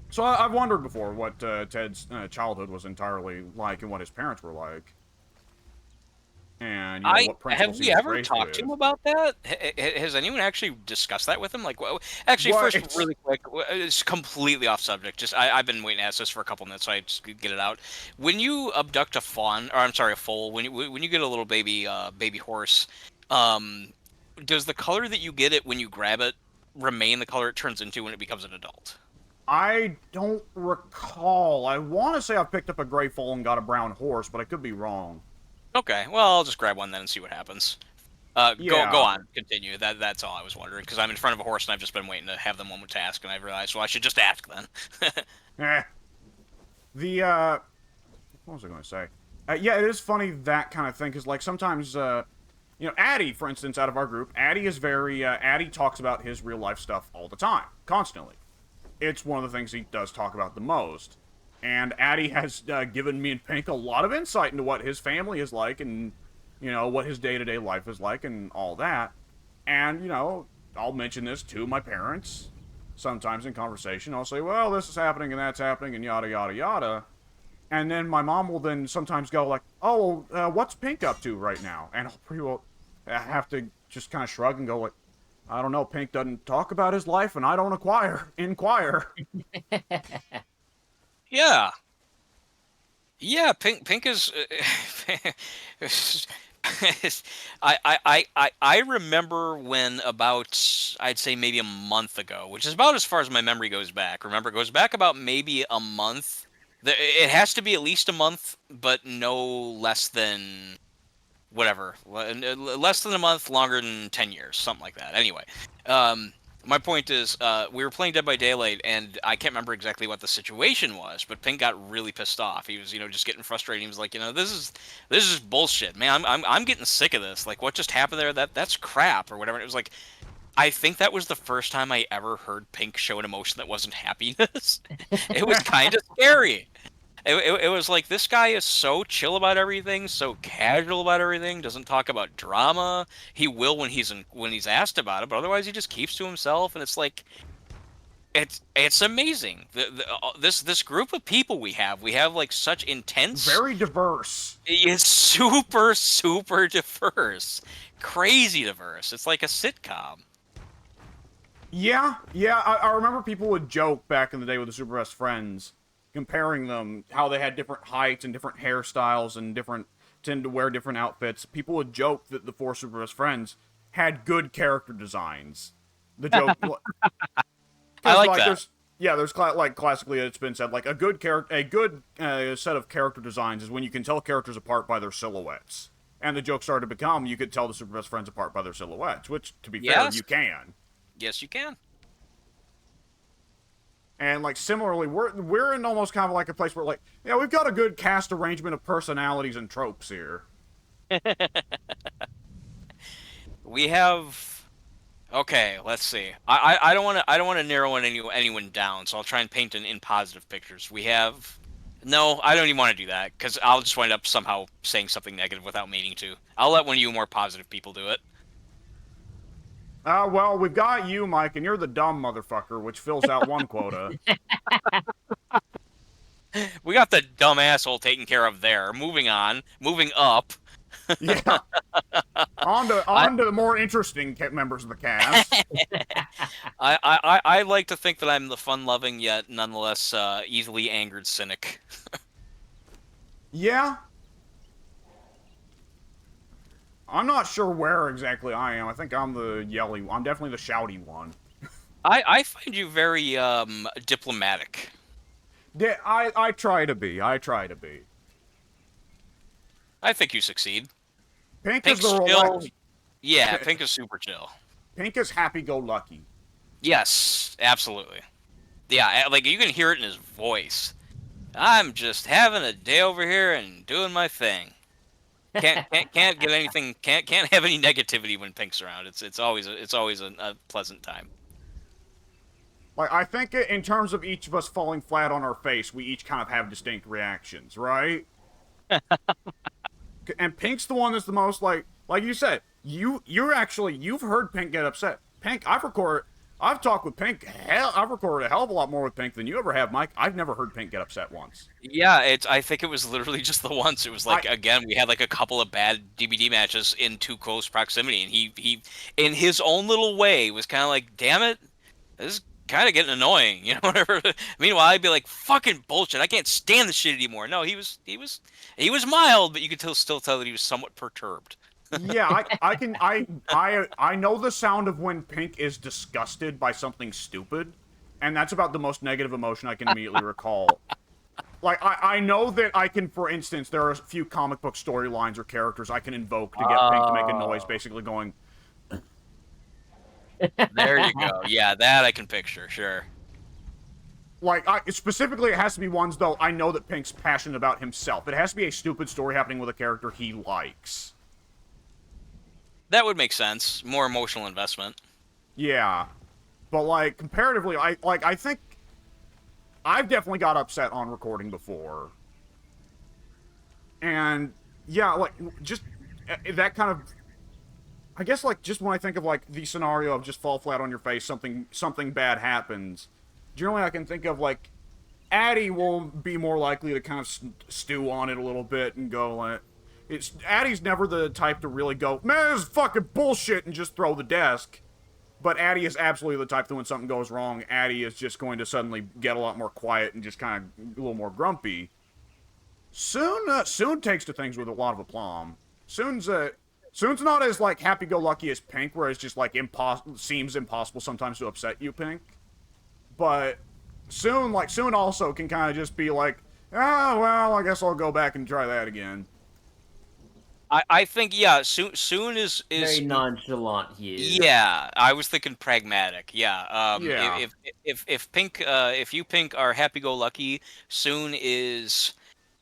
So I've wondered before what Ted's childhood was entirely like and what his parents were like. and what have principles he we was ever raised talked to him with. about that? Has anyone actually discussed that with him? Like, well, actually, Well, first, really quick, it's completely off subject. Just I've been waiting to ask this for a couple minutes, so I just get it out. When you abduct a fawn, or I'm sorry, a foal, when you get a little baby horse, um, does the color that you get it when you grab it remain the color it turns into when it becomes an adult? I don't recall. I want to say I picked up a gray foal and got a brown horse, but I could be wrong. Okay, well, I'll just grab one then and see what happens. Go Yeah. on, continue. That's all I was wondering because I'm in front of a horse and I've just been waiting to have the moment to ask, and I've realized, well, I should just ask then. Eh. The what was I going to say? Yeah, it is funny that kind of thing because like sometimes Addy, for instance, out of our group, Addy is very Addy talks about his real life stuff all the time, constantly. It's one of the things he does talk about the most. And Addy has given me and Pink a lot of insight into what his family is like and, what his day-to-day life is like and all that. And, I'll mention this to my parents sometimes in conversation. I'll say, well, this is happening and that's happening and yada, yada, yada. And then my mom will then sometimes go like, oh, what's Pink up to right now? And I'll pretty well have to just kind of shrug and go like, I don't know, Pink doesn't talk about his life and I don't inquire. Yeah, yeah. Pink is. I remember when about I'd say maybe a month ago, which is about as far as my memory goes back. Remember, it goes back about maybe a month. It has to be at least a month, but no less than whatever, less than a month, longer than 10 years, something like that. Anyway, my point is, we were playing Dead by Daylight, and I can't remember exactly what the situation was, but Pink got really pissed off. He was, just getting frustrated. He was like, this is bullshit, man. I'm getting sick of this. Like, what just happened there? That's crap or whatever. And it was like, I think that was the first time I ever heard Pink show an emotion that wasn't happiness. It was kind of scary. It was like this guy is so chill about everything, so casual about everything, doesn't talk about drama. He will when he's asked about it, but otherwise he just keeps to himself. And it's like it's amazing. This group of people we have like such intense, very diverse. It's super super diverse, crazy diverse. It's like a sitcom. Yeah. I remember people would joke back in the day with the Super Best Friends, comparing them, how they had different heights and different hairstyles and tend to wear different outfits. People would joke that the four Super Best Friends had good character designs. The joke, I like that. There's like classically it's been said like a good set of character designs is when you can tell characters apart by their silhouettes. And the joke started to become you could tell the Super Best Friends apart by their silhouettes, which to be fair, you can. Yes, you can. And like similarly, we're in almost kind of like a place where like, yeah, we've got a good cast arrangement of personalities and tropes here. We have. Okay, let's see. I don't want to narrow anyone down, so I'll try and paint in positive pictures. We have. No, I don't even want to do that because I'll just wind up somehow saying something negative without meaning to. I'll let one of you more positive people do it. Well, we've got you, Mike, and you're the dumb motherfucker, which fills out one quota. We got the dumb asshole taken care of there. Moving on. Moving up. Yeah. On to the more interesting members of the cast. I like to think that I'm the fun-loving yet nonetheless easily angered cynic. Yeah. I'm not sure where exactly I am. I think I'm the yelly one. I'm definitely the shouty one. I find you very diplomatic. Yeah, I try to be. I think you succeed. Pink's is the chill. Yeah, Pink is super chill. Pink is happy-go-lucky. Yes, absolutely. Yeah, like you can hear it in his voice. I'm just having a day over here and doing my thing. Can't get anything. Can't have any negativity when Pink's around. It's always a pleasant time. Like I think in terms of each of us falling flat on our face, we each kind of have distinct reactions, right? And Pink's the one that's the most like you said. You've heard Pink get upset. Pink, I've talked with Pink. Hell, I've recorded a hell of a lot more with Pink than you ever have, Mike. I've never heard Pink get upset once. Yeah, I think it was literally just the once. It was like, I again, we had like a couple of bad DBD matches in too close proximity, and he in his own little way was kind of like, damn it, this is kind of getting annoying, you know, whatever. Meanwhile, I'd be like, fucking bullshit, I can't stand this shit anymore. No, he was mild, but you could still tell that he was somewhat perturbed. Yeah, I know the sound of when Pink is disgusted by something stupid, and that's about the most negative emotion I can immediately recall. Like, I know that I can, for instance, there are a few comic book storylines or characters I can invoke to get Pink to make a noise, basically going... There you go. Yeah, that I can picture, sure. Like, specifically, it has to be ones, though, I know that Pink's passionate about himself. It has to be a stupid story happening with a character he likes. That would make sense. More emotional investment. Yeah. But, like, comparatively, I think I've definitely got upset on recording before. And, yeah, like, just that kind of... I guess, like, just when I think of, like, the scenario of just fall flat on your face, something bad happens, generally I can think of, like, Addy will be more likely to kind of stew on it a little bit and go, like... Addy's never the type to really go, man, this is fucking bullshit, and just throw the desk. But Addy is absolutely the type that when something goes wrong, Addy is just going to suddenly get a lot more quiet and just kind of a little more grumpy. Soon takes to things with a lot of aplomb. Soon's not as, like, happy-go-lucky as Pink, where it's just, like, seems impossible sometimes to upset you, Pink. But Soon also can kind of just be like, oh, well, I guess I'll go back and try that again. I think, yeah, soon is very nonchalant he is. Yeah, I was thinking pragmatic. Yeah. Yeah. If Pink, if you Pink are happy-go-lucky, soon is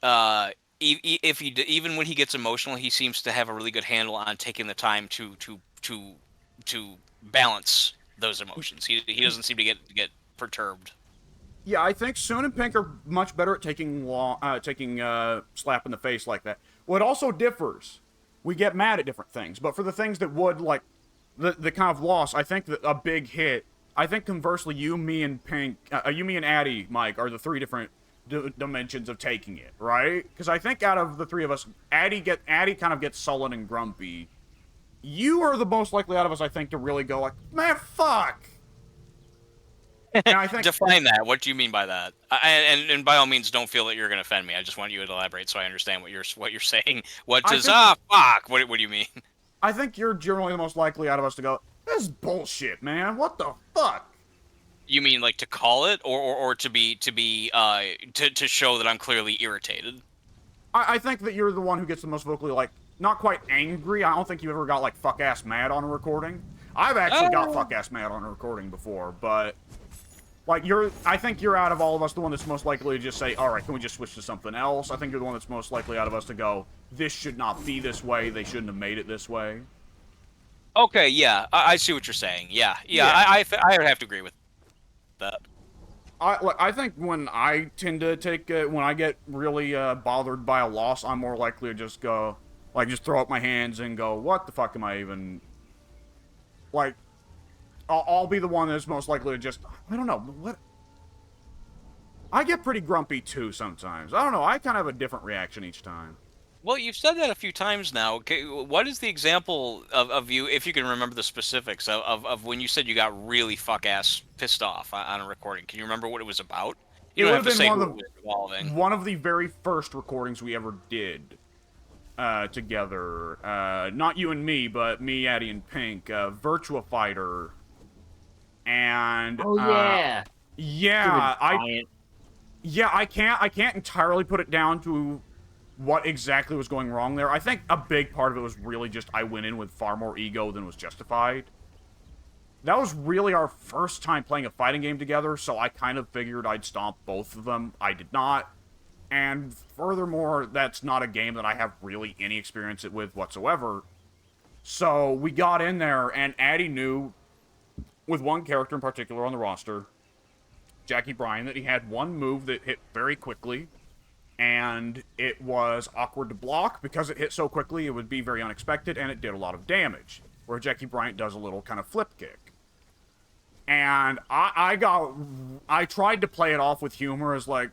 if he even when he gets emotional, he seems to have a really good handle on taking the time to balance those emotions. He doesn't seem to get perturbed. Yeah, I think Soon and Pink are much better at taking slap in the face like that. Well, it also differs. We get mad at different things, but for the things that would, like, the kind of loss, I think that a big hit, I think conversely, you, me, and Addy, Mike, are the three different dimensions of taking it, right? Because I think out of the three of us, Addy kind of gets sullen and grumpy. You are the most likely out of us, I think, to really go like, man, fuck! And I think, define that. What do you mean by that? And by all means, don't feel that you're going to offend me. I just want you to elaborate so I understand what you're saying. What does fuck? What do you mean? I think you're generally the most likely out of us to go, this is bullshit, man. What the fuck? You mean like to call it, or to show that I'm clearly irritated? I think that you're the one who gets the most vocally, like, not quite angry. I don't think you ever got, like, fuck ass mad on a recording. I've actually got fuck ass mad on a recording before, but like, I think you're out of all of us the one that's most likely to just say, alright, can we just switch to something else? I think you're the one that's most likely out of us to go, this should not be this way, they shouldn't have made it this way. Okay, yeah, I see what you're saying. Yeah. I would have to agree with that. I think when I tend to take, when I get really bothered by a loss, I'm more likely to just go, like, just throw up my hands and go, what the fuck am I even, like, I'll be the one that's most likely to just, I don't know, what? I get pretty grumpy too sometimes. I don't know, I kind of have a different reaction each time. Well, you've said that a few times now. Okay, what is the example of you, if you can remember the specifics, of when you said you got really fuck-ass pissed off on a recording? Can you remember what it was about? You don't have to say who it was involving. One of the very first recordings we ever did together. Not you and me, but me, Addy, and Pink. Virtua Fighter. And oh yeah, I can't entirely put it down to what exactly was going wrong there. I think a big part of it was really just I went in with far more ego than was justified. That was really our first time playing a fighting game together, so I kind of figured I'd stomp both of them. I did not. And furthermore, that's not a game that I have really any experience with whatsoever. So we got in there, and Addy knew, with one character in particular on the roster, Jackie Bryan, that he had one move that hit very quickly, and it was awkward to block because it hit so quickly, it would be very unexpected, and it did a lot of damage, where Jackie Bryant does a little kind of flip kick. And I tried to play it off with humor as like,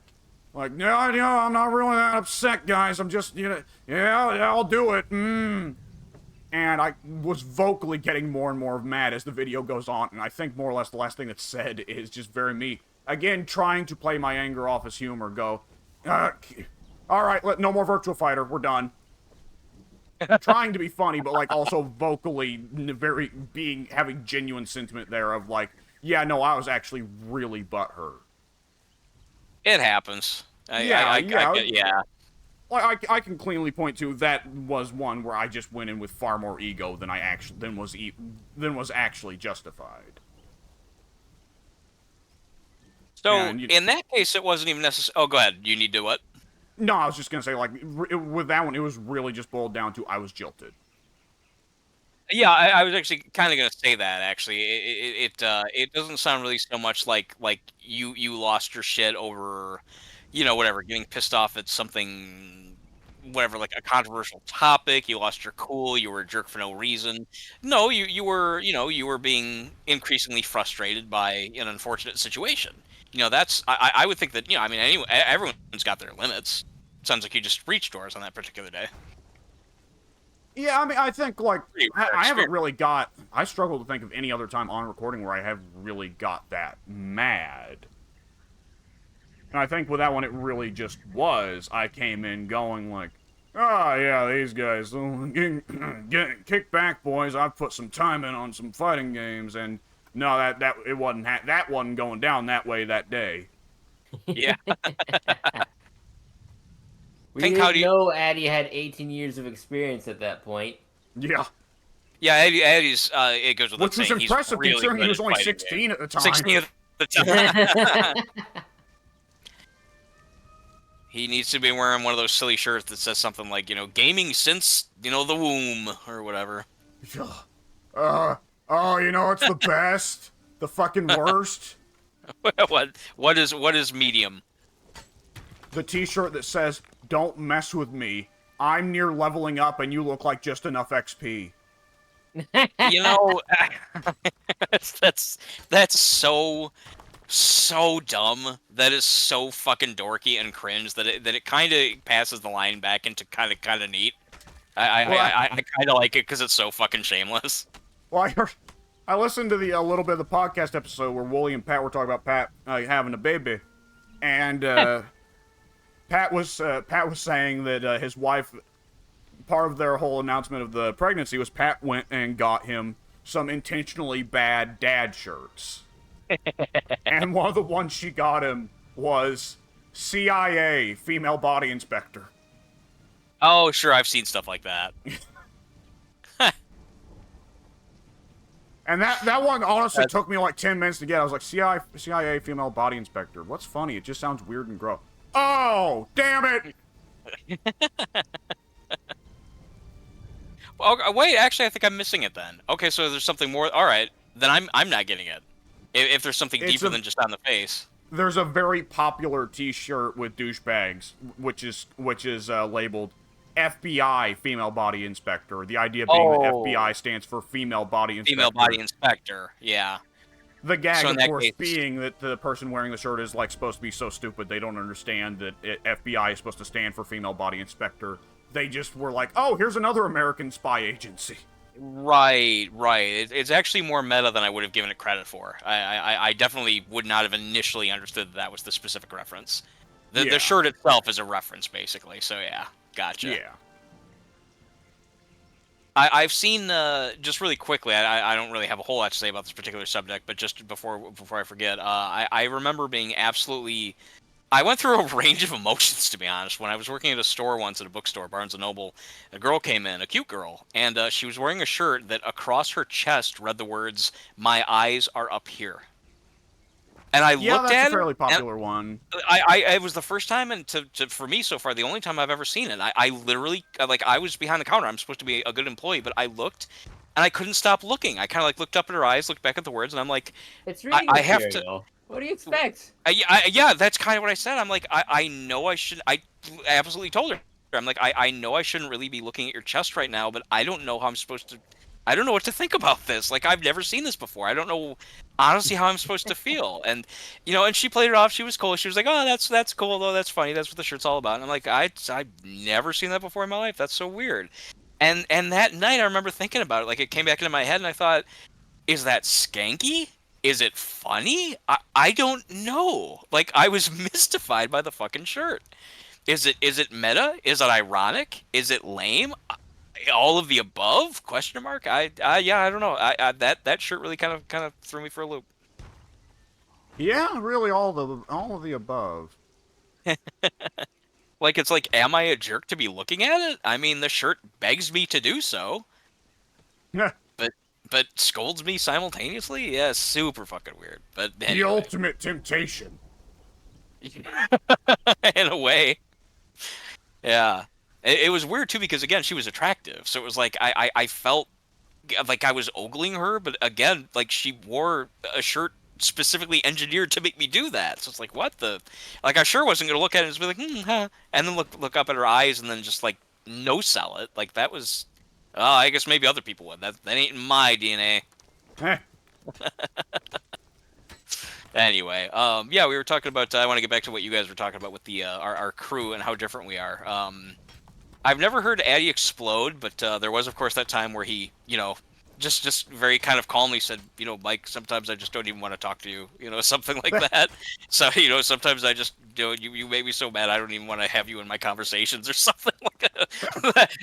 no, I'm not really that upset, guys. I'm just, yeah, I'll do it. And I was vocally getting more and more mad as the video goes on, and I think more or less the last thing that's said is just very me. Again, trying to play my anger off as humor, alright, no more Virtual Fighter, we're done. Trying to be funny, but, like, also vocally having genuine sentiment there of, like, yeah, no, I was actually really butthurt. It happens. Yeah. Yeah. I can cleanly point to that was one where I just went in with far more ego than was actually justified. So in that case, it wasn't even necessary. Oh, go ahead. You need to what? No, I was just gonna say, like, with that one, it was really just boiled down to I was jilted. Yeah, I was actually kind of gonna say that. Actually, it doesn't sound really so much like you lost your shit over, whatever, getting pissed off at something, whatever, like a controversial topic. You lost your cool. You were a jerk for no reason. No, you were, you were being increasingly frustrated by an unfortunate situation. That's I would think that I mean, anyway, everyone's got their limits. Sounds like you just reached yours on that particular day. Yeah, I mean, I think, like, I haven't really I struggle to think of any other time on recording where I have really got that mad. And I think with that one, it really just was. I came in going like, yeah, these guys, getting kicked back, boys. I've put some time in on some fighting games, and no, it wasn't that wasn't going down that way that day. Yeah. We didn't know Addy had 18 years of experience at that point. Yeah. Yeah, Eddie's, it goes without saying, which was impressive really considering he was only 16 at the time. 16 at the time. He needs to be wearing one of those silly shirts that says something like, gaming since, the womb, or whatever. It's the best. The fucking worst. What is medium? The t-shirt that says, "Don't mess with me. I'm near leveling up and you look like just enough XP." That's so dumb. That is so fucking dorky and cringe that it kind of passes the line back into kind of neat. I kind of like it because it's so fucking shameless. Well, I listened to a little bit of the podcast episode where Wooly and Pat were talking about Pat having a baby, and Pat was saying that his wife, part of their whole announcement of the pregnancy was Pat went and got him some intentionally bad dad shirts. And one of the ones she got him was CIA, female body inspector. Oh, sure, I've seen stuff like that. And that one honestly took me like 10 minutes to get. I was like, CIA, female body inspector. What's funny? It just sounds weird and gross. Oh, damn it! Well, wait, actually, I think I'm missing it then. Okay, so there's something more. All right, then I'm not getting it. If there's something deeper than just on the face. There's a very popular T-shirt with douchebags, which is labeled FBI, female body inspector. The idea being that FBI stands for female body inspector. Female body inspector, yeah. The gag, of course, being that the person wearing the shirt is like supposed to be so stupid they don't understand that FBI is supposed to stand for female body inspector. They just were like, oh, here's another American spy agency. Right. It's actually more meta than I would have given it credit for. I definitely would not have initially understood that was the specific reference. The shirt itself is a reference, basically. So yeah, gotcha. Yeah. I've seen, just really quickly, I don't really have a whole lot to say about this particular subject, but just before I forget, I remember being absolutely... I went through a range of emotions, to be honest. When I was working at a store once, at a bookstore, Barnes & Noble, a girl came in, a cute girl, and she was wearing a shirt that across her chest read the words, "My eyes are up here." And I looked at it. Yeah, that's a fairly popular one. It was the first time, and for me so far, the only time I've ever seen it. I literally, I was behind the counter. I'm supposed to be a good employee, but I looked, and I couldn't stop looking. I kind of looked up at her eyes, looked back at the words, and I'm like, it's reading I have to. What do you expect? Yeah, that's kind of what I said. I'm like, I know I should. I absolutely told her. I'm like, I know I shouldn't really be looking at your chest right now, but I don't know how I'm supposed to I don't know what to think about this. Like, I've never seen this before. I don't know, honestly, how I'm supposed to feel. And, and she played it off. She was cool. She was like, oh, that's cool, though. That's funny. That's what the shirt's all about. And I'm like, I've never seen that before in my life. That's so weird. And that night, I remember thinking about it. Like, it came back into my head, and I thought, is that skanky? Is it funny? I don't know. Like, I was mystified by the fucking shirt. Is it meta? Is it ironic? Is it lame? All of the above? Question mark. Yeah, I don't know. That shirt really kind of threw me for a loop. Yeah, really, all of the above. Like, it's like, am I a jerk to be looking at it? I mean, the shirt begs me to do so. but scolds me simultaneously. Yeah, super fucking weird. But anyway. The ultimate temptation. In a way. Yeah. It was weird, too, because, again, she was attractive. So it was like, I felt like I was ogling her, but, again, like, she wore a shirt specifically engineered to make me do that. So it's like, what the... Like, I sure wasn't going to look at it and just be like, huh. And then look up at her eyes and then just, like, no-sell it. Like, that was... Oh, I guess maybe other people would. That ain't in my DNA. Anyway, yeah, we were talking about... I want to get back to what you guys were talking about with the our crew and how different we are. I've never heard Addy explode, but there was, of course, that time where he, just very kind of calmly said, Mike, sometimes I just don't even want to talk to you, something like that. So, sometimes I just, you make me so mad I don't even want to have you in my conversations or something like that.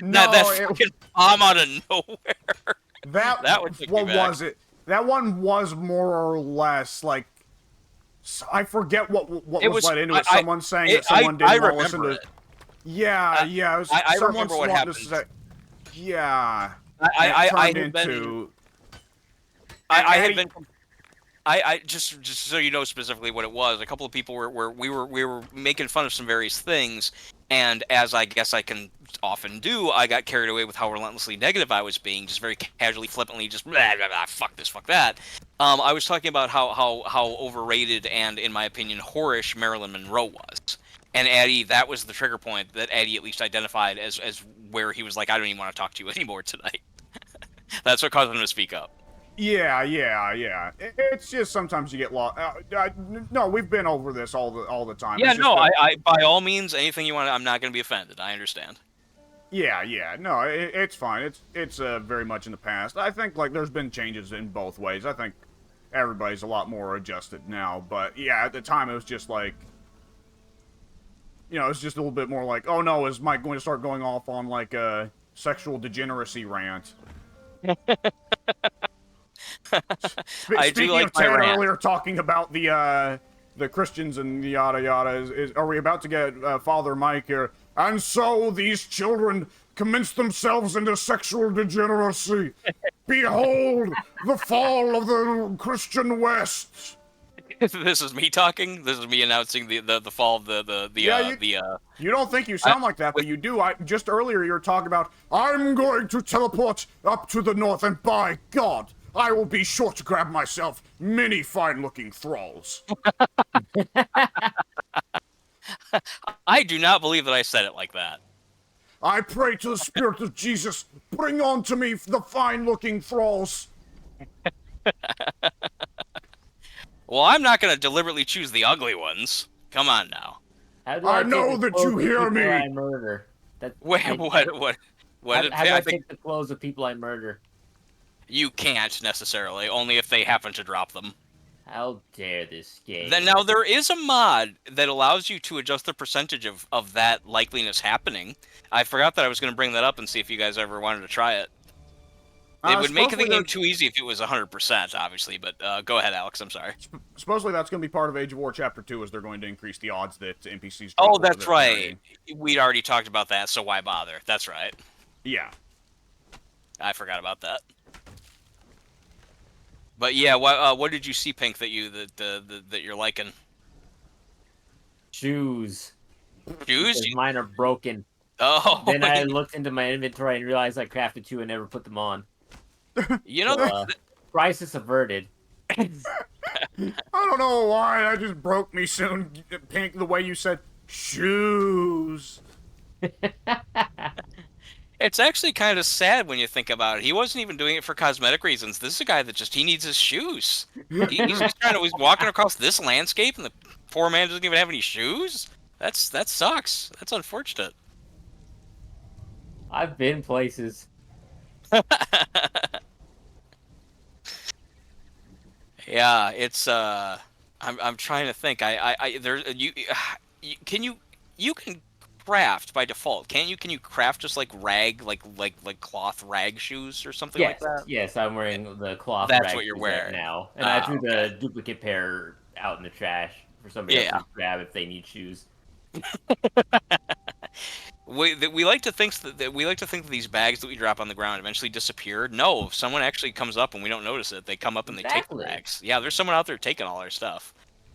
that fucking bomb out of nowhere. That would take what me back. was it? That one was more or less like... I forget what was let into it. Someone saying that someone didn't want to listen to... Yeah, yeah. It was, I remember what happened. Yeah. I had been. I just so you know specifically what it was. A couple of people we were making fun of some various things, and as I guess I can often do, I got carried away with how relentlessly negative I was being, just very casually, flippantly, just blah, blah, blah, fuck this, fuck that. I was talking about how overrated and, in my opinion, whorish Marilyn Monroe was. And Addy, that was the trigger point that Addy at least identified as where he was like, I don't even want to talk to you anymore tonight. That's what caused him to speak up. Yeah. It's just sometimes you get lost. No, we've been over this all the time. Yeah, no, I by all means, anything you want, I'm not going to be offended. I understand. Yeah, no, it's fine. It's very much in the past. I think like there's been changes in both ways. I think everybody's a lot more adjusted now. But yeah, at the time it was just like. It's just a little bit more like, oh no, is Mike going to start going off on like a sexual degeneracy rant? Speaking of Ted earlier talking about the Christians and yada yada, are we about to get Father Mike here? And so these children commence themselves into sexual degeneracy. Behold the fall of the Christian West. This is me talking. This is me announcing the fall of the You don't think you sound like that, but you do. Just earlier you were talking about, I'm going to teleport up to the north, and by God, I will be sure to grab myself many fine-looking thralls. I do not believe that I said it like that. I pray to the Spirit of Jesus, bring on to me the fine-looking thralls. Well, I'm not going to deliberately choose the ugly ones. Come on now. I know that you hear me. I murder. Wait, what? How do I take the clothes of people I murder? You can't necessarily, only if they happen to drop them. How dare this game? Now, there is a mod that allows you to adjust the percentage of that likeliness happening. I forgot that I was going to bring that up and see if you guys ever wanted to try it. It would make the game too easy if it was 100%, obviously, but go ahead, Alex, I'm sorry. Supposedly that's going to be part of Age of War Chapter 2, is they're going to increase the odds that NPCs... Oh, that's right. We'd already talked about that, so why bother? That's right. Yeah. I forgot about that. But yeah, what did you see, Pink, that you're liking? Shoes. Shoes? Mine are broken. Oh. Then I looked into my inventory and realized I crafted 2 and never put them on. So, crisis averted. I don't know why, that just broke me soon, Pink, the way you said shoes. It's actually kind of sad when you think about it. He wasn't even doing it for cosmetic reasons. This is a guy that he needs his shoes. He's walking across this landscape, and the poor man doesn't even have any shoes. That sucks. That's unfortunate. I've been places. Yeah, it's I'm trying to think. Can you can craft by default, can't you? Can you craft just like rag, like cloth rag shoes or something like Yes, that? yes, I'm wearing the cloth That's rag what you're shoes right wearing. now, and I threw Okay. the duplicate pair out in the trash for somebody else Yeah. to grab if they need shoes. We like to think that these bags that we drop on the ground eventually disappear. No, if someone actually comes up and we don't notice it, they come up and they take the Exactly. bags. Yeah, there's someone out there taking all our stuff,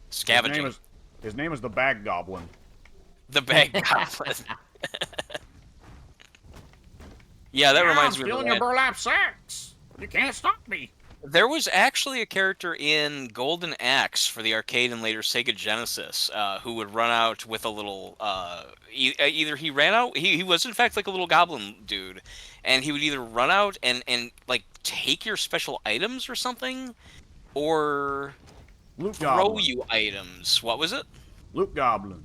scavenging. His name is the Bag Goblin. The bag goblin. Yeah, that reminds me of stealing your burlap sacks. You can't stop me. There was actually a character in Golden Axe for the arcade and later Sega Genesis who would run out with a little. Either he ran out. He was in fact like a little goblin dude, and he would either run out and like take your special items or something, or Loot throw Goblin. you items. What was it? Loot Goblin.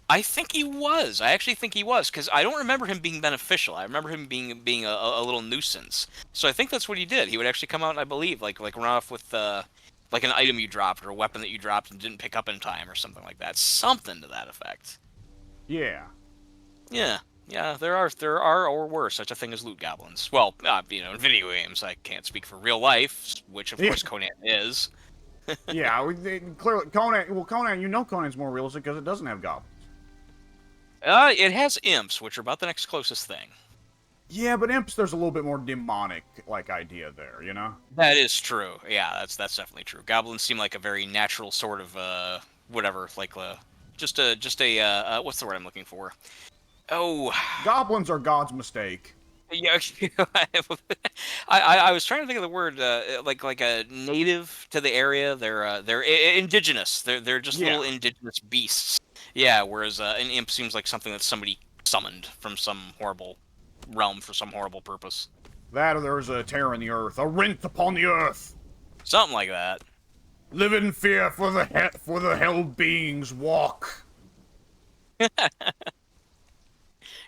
I think he was. I actually think he was, because I don't remember him being beneficial. I remember him being a little nuisance. So I think that's what he did. He would actually come out and I believe like run off with like an item you dropped or a weapon that you dropped and didn't pick up in time or something like that. Something to that effect. Yeah. Yeah. Yeah, there are or were such a thing as loot goblins. Well, in video games, I can't speak for real life, which of course Conan is. Yeah, clearly Conan. Well, Conan's more realistic because it doesn't have goblins. It has imps, which are about the next closest thing. Yeah, but imps, there's a little bit more demonic like idea there, you know. That is true. Yeah, that's definitely true. Goblins seem like a very natural sort of whatever, like just a what's the word I'm looking for? Oh, Goblins are God's mistake. yeah. I was trying to think of the word like a native to the area. They're indigenous. They're just little indigenous beasts. Yeah, whereas an imp seems like something that somebody summoned from some horrible realm for some horrible purpose. That or there's a tear in the earth, a rent upon the earth. Something like that. Live in fear for the hell beings walk.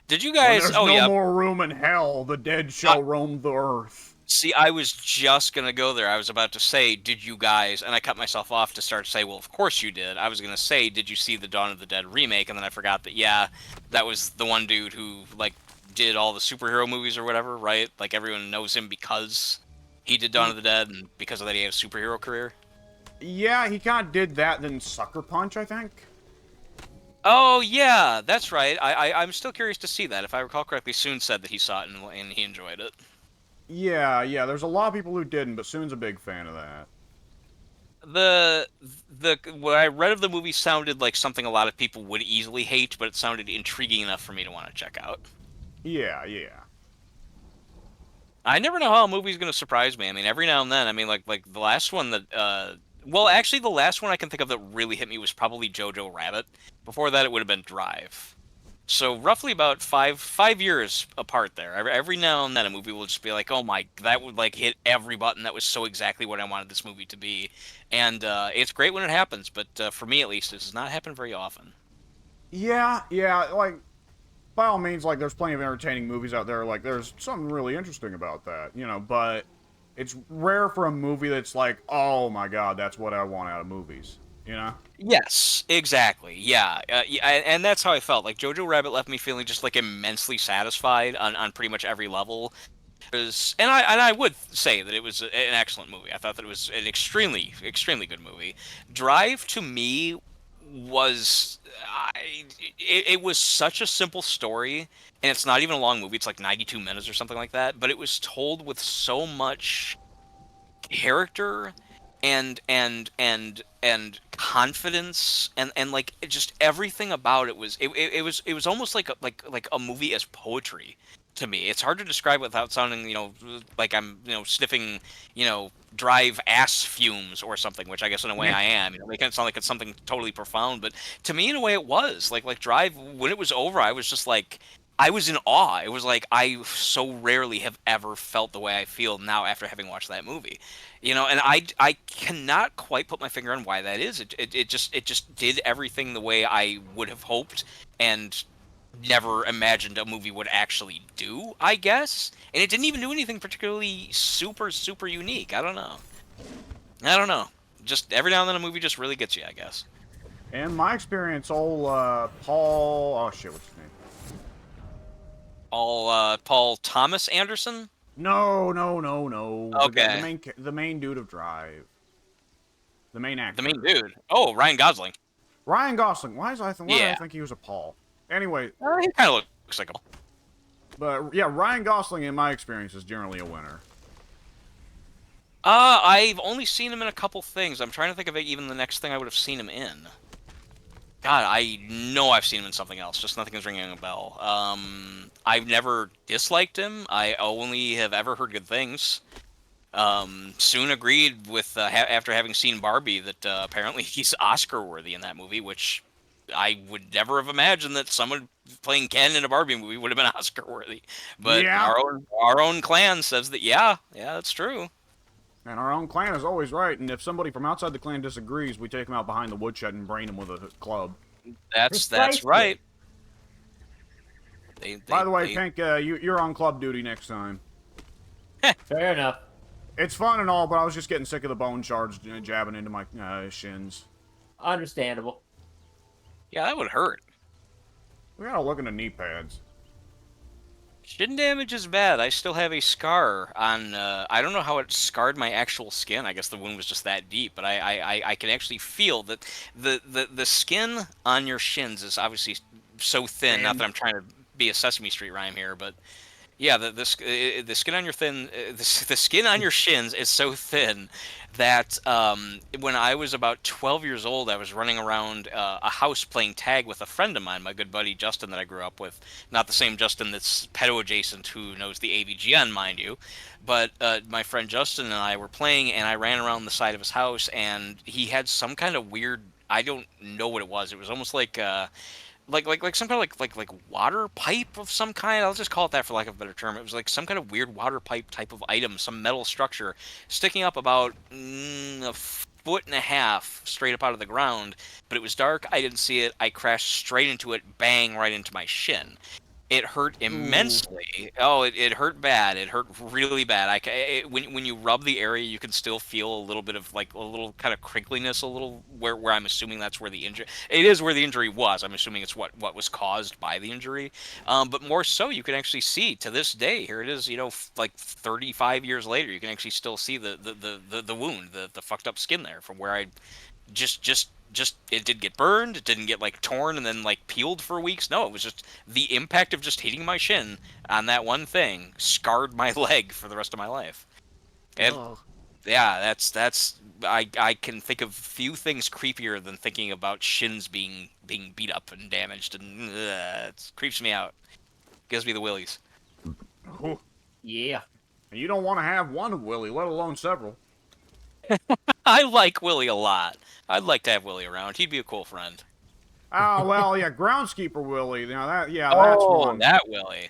Did you guys? When there's no more room in hell. The dead shall roam the earth. See, I was just gonna go there. I was about to say, did you guys? And I cut myself off to start to say, well, of course you did. I was gonna say, did you see the Dawn of the Dead remake? And then I forgot that, yeah, that was the one dude who like did all the superhero movies or whatever, right? Like everyone knows him because he did Dawn of the Dead, and because of that, he had a superhero career. Yeah, he kind of did that. Then Sucker Punch, I think. Oh yeah, that's right. I'm still curious to see that. If I recall correctly, Soon said that he saw it and he enjoyed it. Yeah, there's a lot of people who didn't, but Soon's a big fan of that. What I read of the movie sounded like something a lot of people would easily hate, but it sounded intriguing enough for me to want to check out. Yeah. I never know how a movie's going to surprise me. I mean, every now and then, I mean, like the last one that, well, actually, the last one I can think of that really hit me was probably Jojo Rabbit. Before that, it would have been Drive. So roughly about five years apart there. Every now and then, a movie will just be like, "Oh my, that would like hit every button. That was so exactly what I wanted this movie to be." And it's great when it happens, but for me at least, it does not happen very often. Yeah. Like, by all means, like, there's plenty of entertaining movies out there. Like, there's something really interesting about that, you know. But it's rare for a movie that's like, "Oh my God, that's what I want out of movies." You know? Yes, exactly. Yeah, and that's how I felt. Like Jojo Rabbit left me feeling just like immensely satisfied on pretty much every level. And I would say that it was an excellent movie. I thought that it was an extremely good movie. Drive to me was it was such a simple story, and it's not even a long movie. It's like 92 minutes or something like that. But it was told with so much character and confidence and like just everything about it was it was almost like a movie as poetry to me. It's hard to describe without sounding like I'm sniffing Drive ass fumes or something, which I guess in a way I am. Making it sound like it's something totally profound, but to me in a way it was like Drive, when it was over I was just like I was in awe. It was like I so rarely have ever felt the way I feel now after having watched that movie. And I cannot quite put my finger on why that is. It just did everything the way I would have hoped and never imagined a movie would actually do, I guess. And it didn't even do anything particularly super, super unique. I don't know. Just every now and then a movie just really gets you, I guess. In my experience, old Paul... Oh, shit, what's his name? Paul Thomas Anderson? No. Okay. The main dude of Drive. The main actor. The main dude. Oh, Ryan Gosling. Ryan Gosling. Why did I Yeah. think he was a Paul? Anyway. He kind of looks like a... But, yeah, Ryan Gosling, in my experience, is generally a winner. I've only seen him in a couple things. I'm trying to think of even the next thing I would have seen him in. God, I know I've seen him in something else. Just nothing is ringing a bell. I've never disliked him. I only have ever heard good things. Soon agreed with, after having seen Barbie, that apparently he's Oscar-worthy in that movie, which I would never have imagined that someone playing Ken in a Barbie movie would have been Oscar-worthy. But yeah. our own clan says that, yeah, that's true. And our own clan is always right, and if somebody from outside the clan disagrees, we take them out behind the woodshed and brain them with a club. That's right. By the way, Pink, you're on club duty next time. Fair enough. It's fun and all, but I was just getting sick of the bone shards jabbing into my shins. Understandable. Yeah, that would hurt. We gotta look into knee pads. Shin damage is bad. I still have a scar on, I don't know how it scarred my actual skin. I guess the wound was just that deep, but I can actually feel that the skin on your shins is obviously so thin. Not that I'm trying to be a Sesame Street rhyme here, but yeah, the skin on your the skin on your shins is so thin that when I was about 12 years old, I was running around a house playing tag with a friend of mine, my good buddy Justin that I grew up with. Not the same Justin that's pedo adjacent who knows the AVGN, mind you, but my friend Justin and I were playing, and I ran around the side of his house, and he had some kind of weird, I don't know what it was. It was almost like some kind of like water pipe of some kind. I'll just call it that for lack of a better term. It was like some kind of weird water pipe type of item, some metal structure sticking up about a foot and a half straight up out of the ground. But it was dark. I didn't see it. I crashed straight into it, bang, right into my shin. It hurt immensely. Ooh. Oh, it hurt bad. It hurt really bad. When you rub the area, you can still feel a little bit of like a little kind of crinkliness, a little where I'm assuming that's where the injury. It is where the injury was. I'm assuming it's what was caused by the injury. But more so, you can actually see to this day. Here it is. Like 35 years later, you can actually still see the wound, the fucked up skin there from where I just it did get burned. It didn't get like torn and then like peeled for weeks. No, it was just the impact of just hitting my shin on that one thing scarred my leg for the rest of my life. And yeah, that's I can think of few things creepier than thinking about shins being beat up and damaged, and it creeps me out. Gives me the willies. Yeah. And you don't want to have one Willie, let alone several. I like Willie a lot. I'd like to have Willie around. He'd be a cool friend. Oh, well, yeah, groundskeeper Willie. Now that's one. That Willie.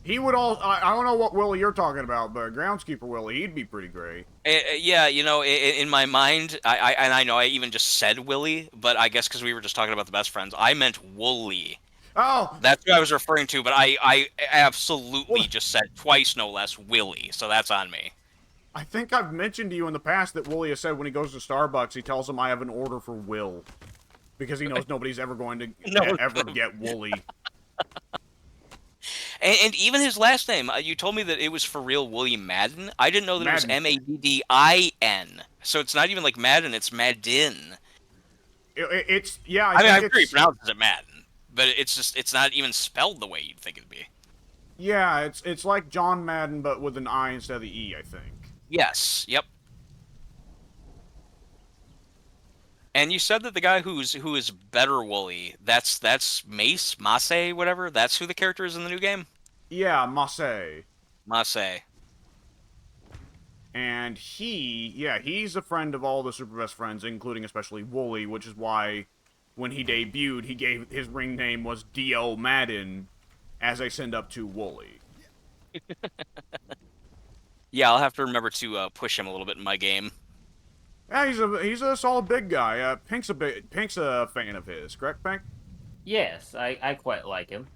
He would all. I don't know what Willie you're talking about, but groundskeeper Willie, he'd be pretty great. Yeah, in my mind, I know I even just said Willie, but I guess because we were just talking about the best friends, I meant Wooly. Oh, that's what I was referring to, but I absolutely just said twice, no less, Willie. So that's on me. I think I've mentioned to you in the past that Wooly has said when he goes to Starbucks, he tells them I have an order for Will. Because he knows nobody's ever going to ever get Wooly. And even his last name, you told me that it was for real William Madden. I didn't know that Madden. It was Maddin. So it's not even like Madden, it's Madden. It's, yeah. I mean, I'm sure he pronounces it Madden, but it's not even spelled the way you'd think it'd be. Yeah, it's like John Madden, but with an I instead of the E, I think. Yes, yep. And you said that the guy who is better Wooly, that's Mace, whatever. That's who the character is in the new game. Yeah, Mace. Mace. And he's a friend of all the super best friends, including especially Wooly, which is why when he debuted, he gave his ring name was D.O. Madden, as I send up to Wooly. Yeah, I'll have to remember to push him a little bit in my game. Yeah, he's a solid big guy. Pink's a fan of his, correct, Pink? Yes, I quite like him.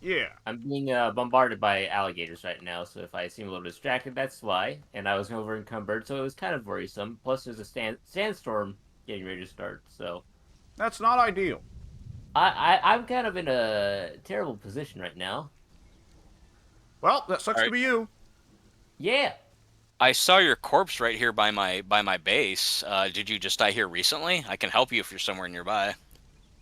Yeah. I'm being bombarded by alligators right now, so if I seem a little distracted, that's why. And I was over encumbered, so it was kind of worrisome. Plus, there's a sandstorm getting ready to start, so That's not ideal. I'm kind of in a terrible position right now. Well, that sucks to be you. Yeah. I saw your corpse right here by my base. Did you just die here recently? I can help you if you're somewhere nearby.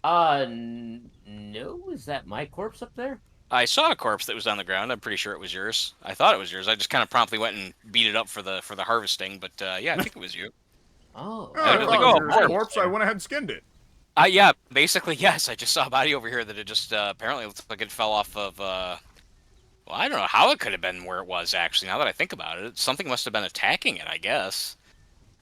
No, is that my corpse up there? I saw a corpse that was on the ground. I'm pretty sure it was yours. I thought it was yours. I just kind of promptly went and beat it up for the harvesting, but yeah, I think it was you. Oh, Yeah, I was thought like, it was oh, your boy. corpse. I went ahead and skinned it. Yeah, basically, yes. I just saw a body over here that it just apparently looked like it fell off of. Well, I don't know how it could have been where it was actually. Now that I think about it, something must have been attacking it. I guess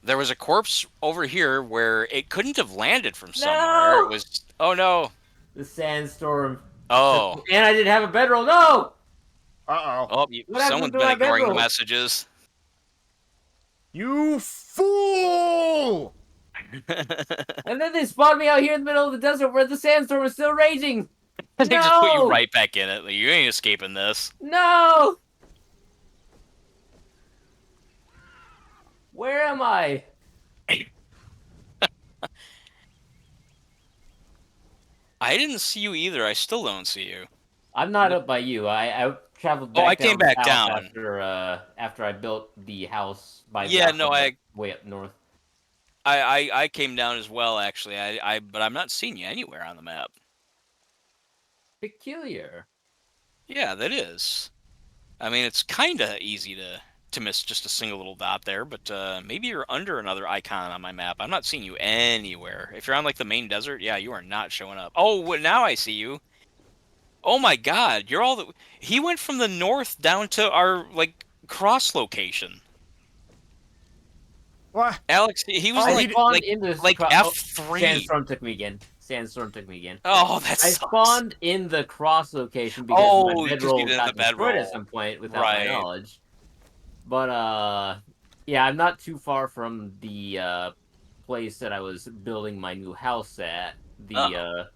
there was a corpse over here where it couldn't have landed from somewhere. No! It was. Oh no. The sandstorm. Oh. And I didn't have a bedroll. No. Uh-oh. Oh, What happened someone's to been my ignoring the bedroll? messages. You fool! And then they spawned me out here in the middle of the desert where the sandstorm is still raging. They just put you No! right back in it. Like, you ain't escaping this. No! Where am I? I didn't see you either. I still don't see you. I'm not up by you. I traveled back. Oh, I came back south down. after I built the house by Yeah, the no, way up north. I came down as well, actually. But I'm not seeing you anywhere on the map. Peculiar. Yeah, that is. I mean, it's kind of easy to miss just a single little dot there, but maybe you're under another icon on my map. I'm not seeing you anywhere. If you're on like the main desert, yeah, you are not showing up. Oh, now I see you. Oh my God, you're all the. He went from the north down to our like cross location. What? Alex, he was I spawned like in this F3. Sandstorm took me again. Oh, that I sucks. spawned in the cross location because Oh, my because bedroll you did got the destroyed bedroll. at some point without Right. my knowledge. But yeah, I'm not too far from the place that I was building my new house at. The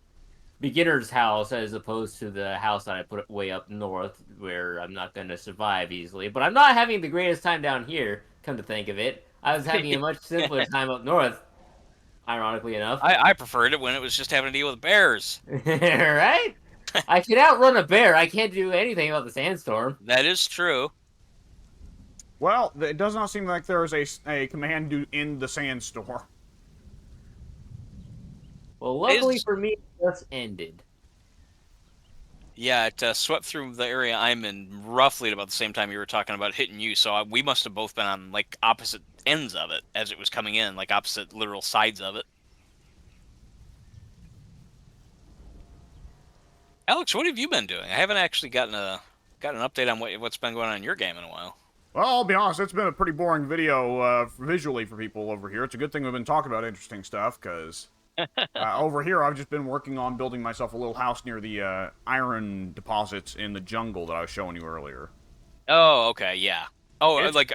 beginner's house, as opposed to the house that I put way up north, where I'm not going to survive easily. But I'm not having the greatest time down here. Come to think of it, I was having a much simpler time up north. Ironically enough, I preferred it when it was just having to deal with bears. right? I can outrun a bear. I can't do anything about the sandstorm. That is true. Well, it does not seem like there is a command to end the sandstorm. Well, luckily for me, it just ended. Yeah, it swept through the area I'm in roughly at about the same time you were talking about hitting you, so we must have both been on, like, opposite ends of it as it was coming in, like, opposite literal sides of it. Alex, what have you been doing? I haven't actually gotten an update on what's been going on in your game in a while. Well, I'll be honest, it's been a pretty boring video visually for people over here. It's a good thing we've been talking about interesting stuff, because over here I've just been working on building myself a little house near the iron deposits in the jungle that I was showing you earlier. Oh, okay, yeah. Oh, It's- like,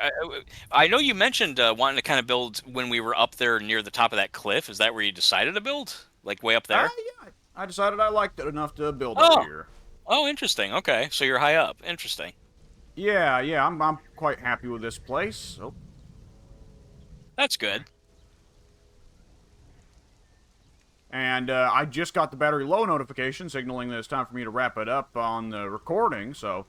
I know you mentioned wanting to kind of build when we were up there near the top of that cliff. Is that where you decided to build? Like, way up there? Yeah, I decided I liked it enough to build Oh. up here. Oh, interesting. Okay, so you're high up. Interesting. Yeah, I'm quite happy with this place. Oh. That's good. And I just got the battery low notification signaling that it's time for me to wrap it up on the recording, so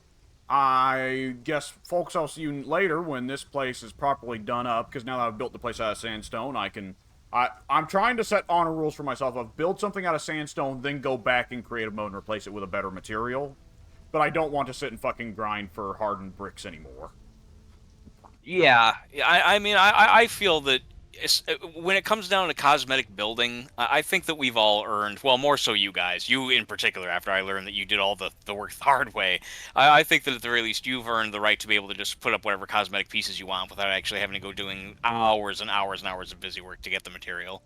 I guess, folks, I'll see you later when this place is properly done up, because now that I've built the place out of sandstone, I'm trying to set honor rules for myself of build something out of sandstone, then go back in creative mode and replace it with a better material. But I don't want to sit and fucking grind for hardened bricks anymore. Yeah, I mean, I feel that when it comes down to cosmetic building, I think that we've all earned, well, more so you guys, you in particular, after I learned that you did all the work the hard way, I think that at the very least you've earned the right to be able to just put up whatever cosmetic pieces you want without actually having to go doing hours and hours and hours of busy work to get the material.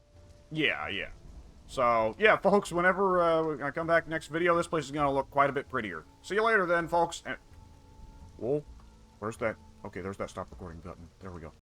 Yeah. So, yeah, folks, whenever I come back next video, this place is going to look quite a bit prettier. See you later then, folks. And... Whoa, where's that? Okay, there's that stop recording button. There we go.